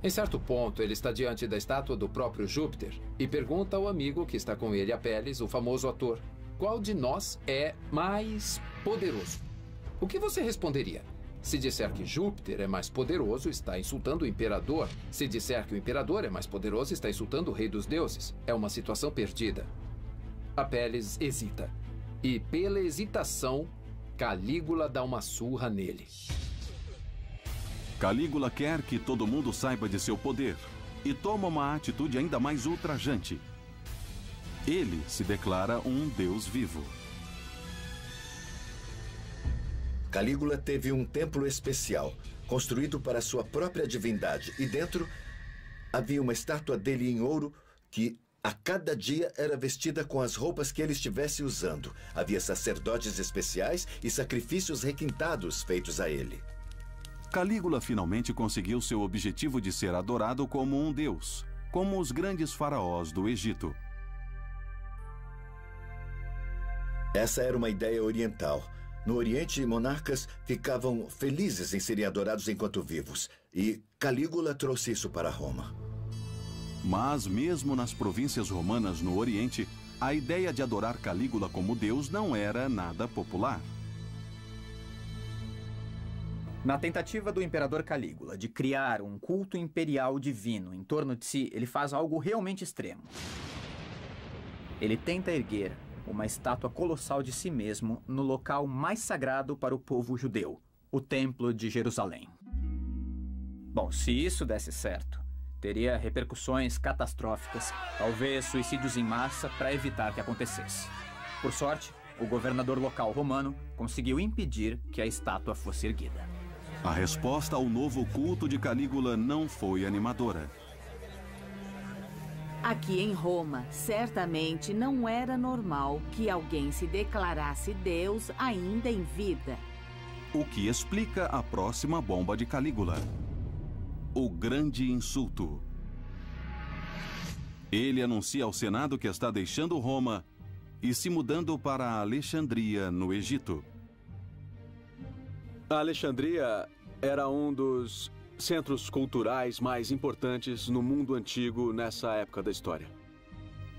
Em certo ponto, ele está diante da estátua do próprio Júpiter e pergunta ao amigo que está com ele, Apelles, o famoso ator, qual de nós é mais poderoso? O que você responderia? Se disser que Júpiter é mais poderoso, está insultando o imperador. Se disser que o imperador é mais poderoso, está insultando o rei dos deuses. É uma situação perdida. Apelles hesita. E pela hesitação, Calígula dá uma surra nele. Calígula quer que todo mundo saiba de seu poder e toma uma atitude ainda mais ultrajante. Ele se declara um deus vivo. Calígula teve um templo especial, construído para sua própria divindade, e dentro havia uma estátua dele em ouro que, a cada dia, era vestida com as roupas que ele estivesse usando. Havia sacerdotes especiais e sacrifícios requintados feitos a ele. Calígula finalmente conseguiu seu objetivo de ser adorado como um deus, como os grandes faraós do Egito. Essa era uma ideia oriental. No Oriente, monarcas ficavam felizes em serem adorados enquanto vivos. E Calígula trouxe isso para Roma. Mas mesmo nas províncias romanas no Oriente, a ideia de adorar Calígula como deus não era nada popular. Na tentativa do imperador Calígula de criar um culto imperial divino em torno de si, ele faz algo realmente extremo. Ele tenta erguer uma estátua colossal de si mesmo no local mais sagrado para o povo judeu, o Templo de Jerusalém. Bom, se isso desse certo, teria repercussões catastróficas, talvez suicídios em massa para evitar que acontecesse. Por sorte, o governador local romano conseguiu impedir que a estátua fosse erguida. A resposta ao novo culto de Calígula não foi animadora. Aqui em Roma, certamente não era normal que alguém se declarasse Deus ainda em vida. O que explica a próxima bomba de Calígula: o grande insulto. Ele anuncia ao Senado que está deixando Roma e se mudando para Alexandria, no Egito. A Alexandria era um dos centros culturais mais importantes no mundo antigo nessa época da história.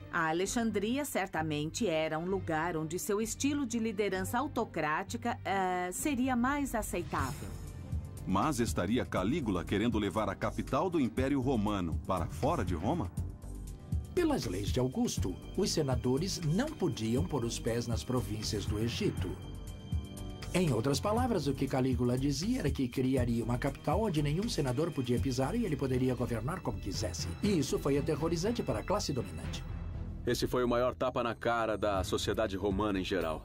A Alexandria certamente era um lugar onde seu estilo de liderança autocrática seria mais aceitável. Mas estaria Calígula querendo levar a capital do Império Romano para fora de Roma? Pelas leis de Augusto, os senadores não podiam pôr os pés nas províncias do Egito. Em outras palavras, o que Calígula dizia era que criaria uma capital onde nenhum senador podia pisar e ele poderia governar como quisesse. E isso foi aterrorizante para a classe dominante. Esse foi o maior tapa na cara da sociedade romana em geral,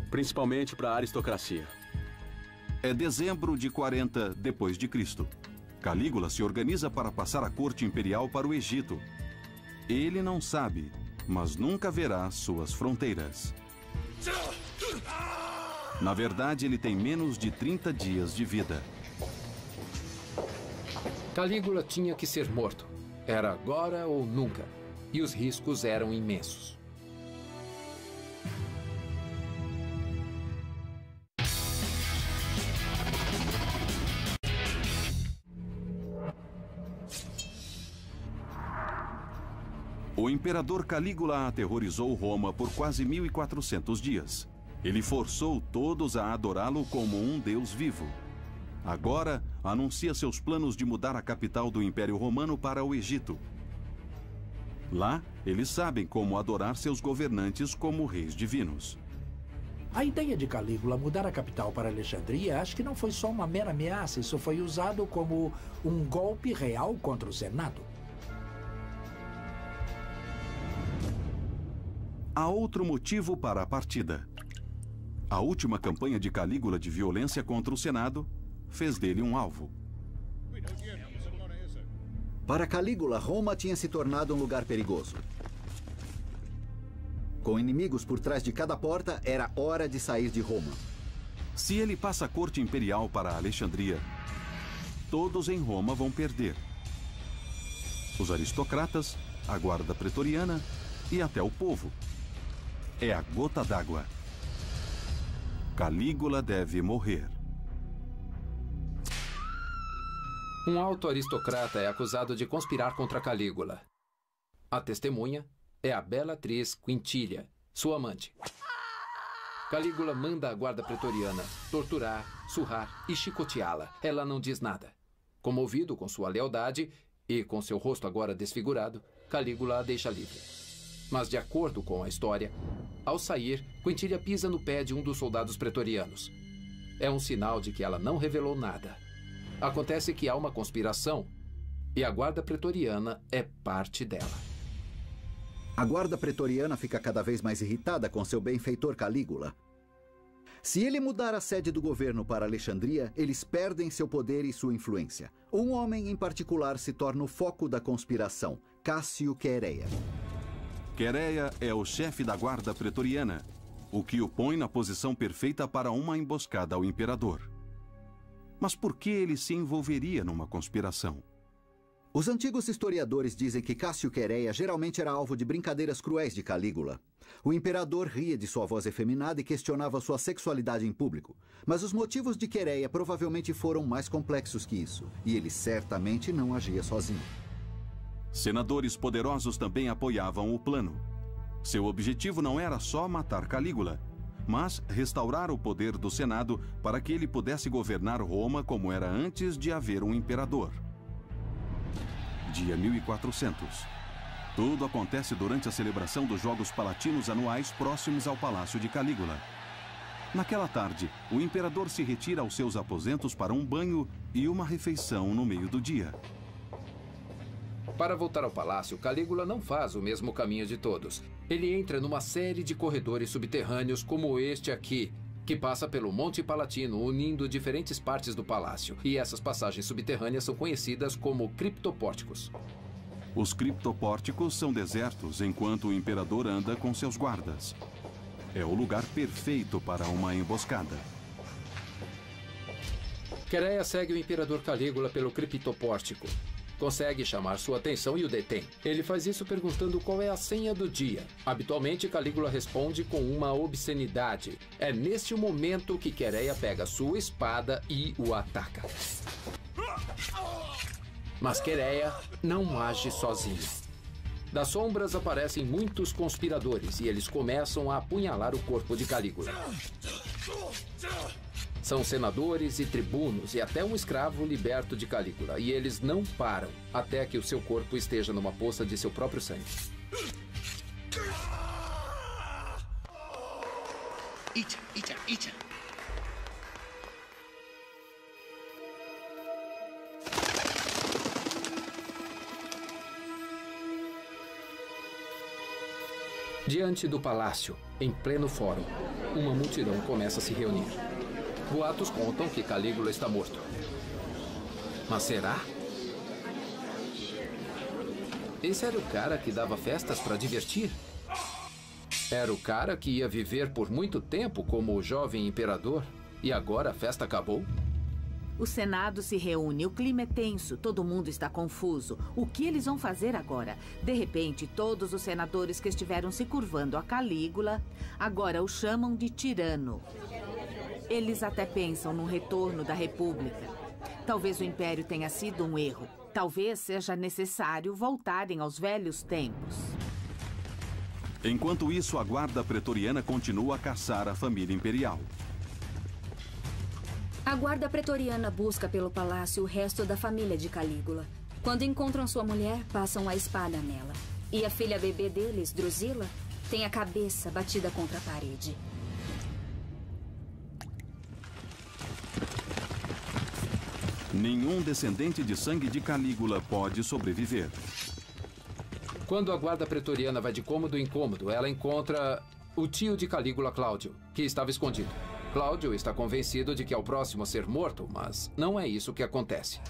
principalmente para a aristocracia. É dezembro de 40 depois de Cristo. Calígula se organiza para passar a corte imperial para o Egito. Ele não sabe, mas nunca verá suas fronteiras. Na verdade, ele tem menos de 30 dias de vida. Calígula tinha que ser morto. Era agora ou nunca. E os riscos eram imensos. O imperador Calígula aterrorizou Roma por quase 1400 dias. Ele forçou todos a adorá-lo como um deus vivo. Agora, anuncia seus planos de mudar a capital do Império Romano para o Egito. Lá, eles sabem como adorar seus governantes como reis divinos. A ideia de Calígula mudar a capital para Alexandria acho que não foi só uma mera ameaça, isso foi usado como um golpe real contra o Senado. Há outro motivo para a partida. A última campanha de Calígula de violência contra o Senado fez dele um alvo. Para Calígula, Roma tinha se tornado um lugar perigoso. Com inimigos por trás de cada porta, era hora de sair de Roma. Se ele passa a corte imperial para Alexandria, todos em Roma vão perder. Os aristocratas, a guarda pretoriana e até o povo. É a gota d'água. Calígula deve morrer. Um alto aristocrata é acusado de conspirar contra Calígula. A testemunha é a bela atriz Quintilia, sua amante. Calígula manda a guarda pretoriana torturar, surrar e chicoteá-la. Ela não diz nada. Comovido com sua lealdade e com seu rosto agora desfigurado, Calígula a deixa livre. Mas, de acordo com a história, ao sair, Quintilia pisa no pé de um dos soldados pretorianos. É um sinal de que ela não revelou nada. Acontece que há uma conspiração e a guarda pretoriana é parte dela. A guarda pretoriana fica cada vez mais irritada com seu benfeitor Calígula. Se ele mudar a sede do governo para Alexandria, eles perdem seu poder e sua influência. Um homem em particular se torna o foco da conspiração, Cássio Quereia. Quereia é o chefe da guarda pretoriana, o que o põe na posição perfeita para uma emboscada ao imperador. Mas por que ele se envolveria numa conspiração? Os antigos historiadores dizem que Cássio Quereia geralmente era alvo de brincadeiras cruéis de Calígula. O imperador ria de sua voz efeminada e questionava sua sexualidade em público. Mas os motivos de Quereia provavelmente foram mais complexos que isso, e ele certamente não agia sozinho. Senadores poderosos também apoiavam o plano. Seu objetivo não era só matar Calígula, mas restaurar o poder do Senado para que ele pudesse governar Roma como era antes de haver um imperador. Dia 1400. Tudo acontece durante a celebração dos Jogos Palatinos anuais próximos ao Palácio de Calígula. Naquela tarde, o imperador se retira aos seus aposentos para um banho e uma refeição no meio do dia. Para voltar ao palácio, Calígula não faz o mesmo caminho de todos. Ele entra numa série de corredores subterrâneos como este aqui, que passa pelo Monte Palatino, unindo diferentes partes do palácio. E essas passagens subterrâneas são conhecidas como criptopórticos. Os criptopórticos são desertos enquanto o imperador anda com seus guardas. É o lugar perfeito para uma emboscada. Quereia segue o imperador Calígula pelo criptopórtico. Consegue chamar sua atenção e o detém. Ele faz isso perguntando qual é a senha do dia. Habitualmente, Calígula responde com uma obscenidade. É neste momento que Quereia pega sua espada e o ataca. Mas Quereia não age sozinho. Das sombras aparecem muitos conspiradores e eles começam a apunhalar o corpo de Calígula. São senadores e tribunos e até um escravo liberto de Calígula. E eles não param até que o seu corpo esteja numa poça de seu próprio sangue. Icha. Diante do palácio, em pleno fórum, uma multidão começa a se reunir. Boatos contam que Calígula está morto. Mas será? Esse era o cara que dava festas para divertir? Era o cara que ia viver por muito tempo como o jovem imperador? E agora a festa acabou? O Senado se reúne, o clima é tenso, todo mundo está confuso. O que eles vão fazer agora? De repente, todos os senadores que estiveram se curvando a Calígula agora o chamam de tirano. Eles até pensam no retorno da República. Talvez o Império tenha sido um erro. Talvez seja necessário voltarem aos velhos tempos. Enquanto isso, a guarda pretoriana continua a caçar a família imperial. A guarda pretoriana busca pelo palácio o resto da família de Calígula. Quando encontram sua mulher, passam a espada nela. E a filha bebê deles, Drusila, tem a cabeça batida contra a parede. Nenhum descendente de sangue de Calígula pode sobreviver. Quando a guarda pretoriana vai de cômodo em cômodo, ela encontra o tio de Calígula, Cláudio, que estava escondido. Cláudio está convencido de que é o próximo a ser morto, mas não é isso que acontece.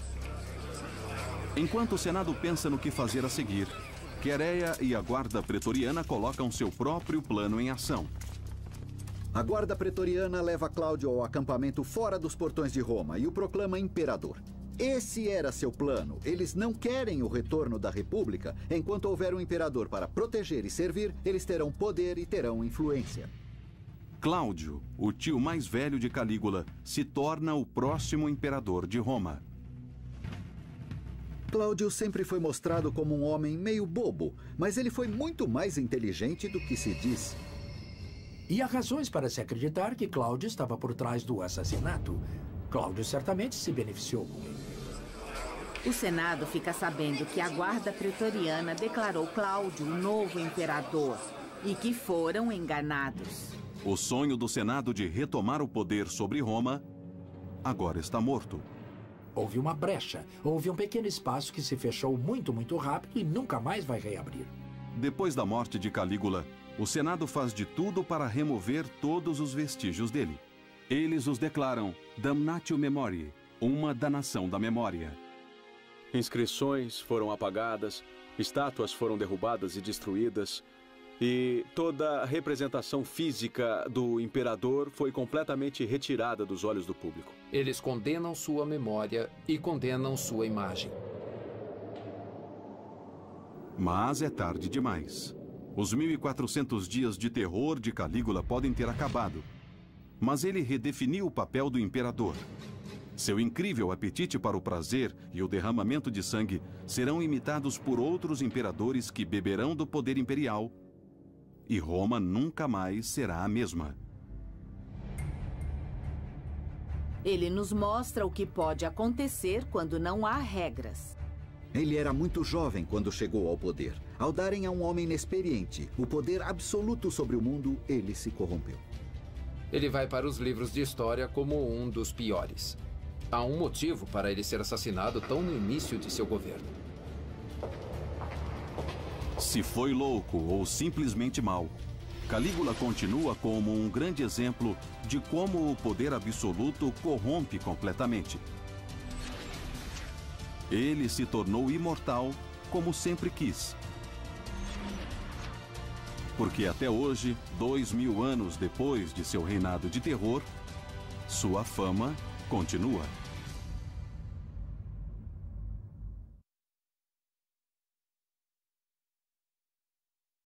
Enquanto o Senado pensa no que fazer a seguir, Queréia e a Guarda Pretoriana colocam seu próprio plano em ação. A Guarda Pretoriana leva Cláudio ao acampamento fora dos portões de Roma e o proclama imperador. Esse era seu plano. Eles não querem o retorno da República. Enquanto houver um imperador para proteger e servir, eles terão poder e terão influência. Cláudio, o tio mais velho de Calígula, se torna o próximo imperador de Roma. Cláudio sempre foi mostrado como um homem meio bobo, mas ele foi muito mais inteligente do que se diz. E há razões para se acreditar que Cláudio estava por trás do assassinato. Cláudio certamente se beneficiou com ele. O Senado fica sabendo que a Guarda Pretoriana declarou Cláudio o novo imperador e que foram enganados. O sonho do Senado de retomar o poder sobre Roma agora está morto. Houve uma brecha, houve um pequeno espaço que se fechou muito rápido e nunca mais vai reabrir. Depois da morte de Calígula, o Senado faz de tudo para remover todos os vestígios dele. Eles os declaram damnatio memoriae, uma danação da memória. Inscrições foram apagadas, estátuas foram derrubadas e destruídas, e toda a representação física do imperador foi completamente retirada dos olhos do público. Eles condenam sua memória e condenam sua imagem. Mas é tarde demais. Os 1400 dias de terror de Calígula podem ter acabado. Mas ele redefiniu o papel do imperador. Seu incrível apetite para o prazer e o derramamento de sangue serão imitados por outros imperadores que beberão do poder imperial. E Roma nunca mais será a mesma. Ele nos mostra o que pode acontecer quando não há regras. Ele era muito jovem quando chegou ao poder. Ao darem a um homem inexperiente o poder absoluto sobre o mundo, ele se corrompeu. Ele vai para os livros de história como um dos piores. Há um motivo para ele ser assassinado tão no início de seu governo. Se foi louco ou simplesmente mau, Calígula continua como um grande exemplo de como o poder absoluto corrompe completamente. Ele se tornou imortal como sempre quis. Porque até hoje, 2000 anos depois de seu reinado de terror, sua fama continua.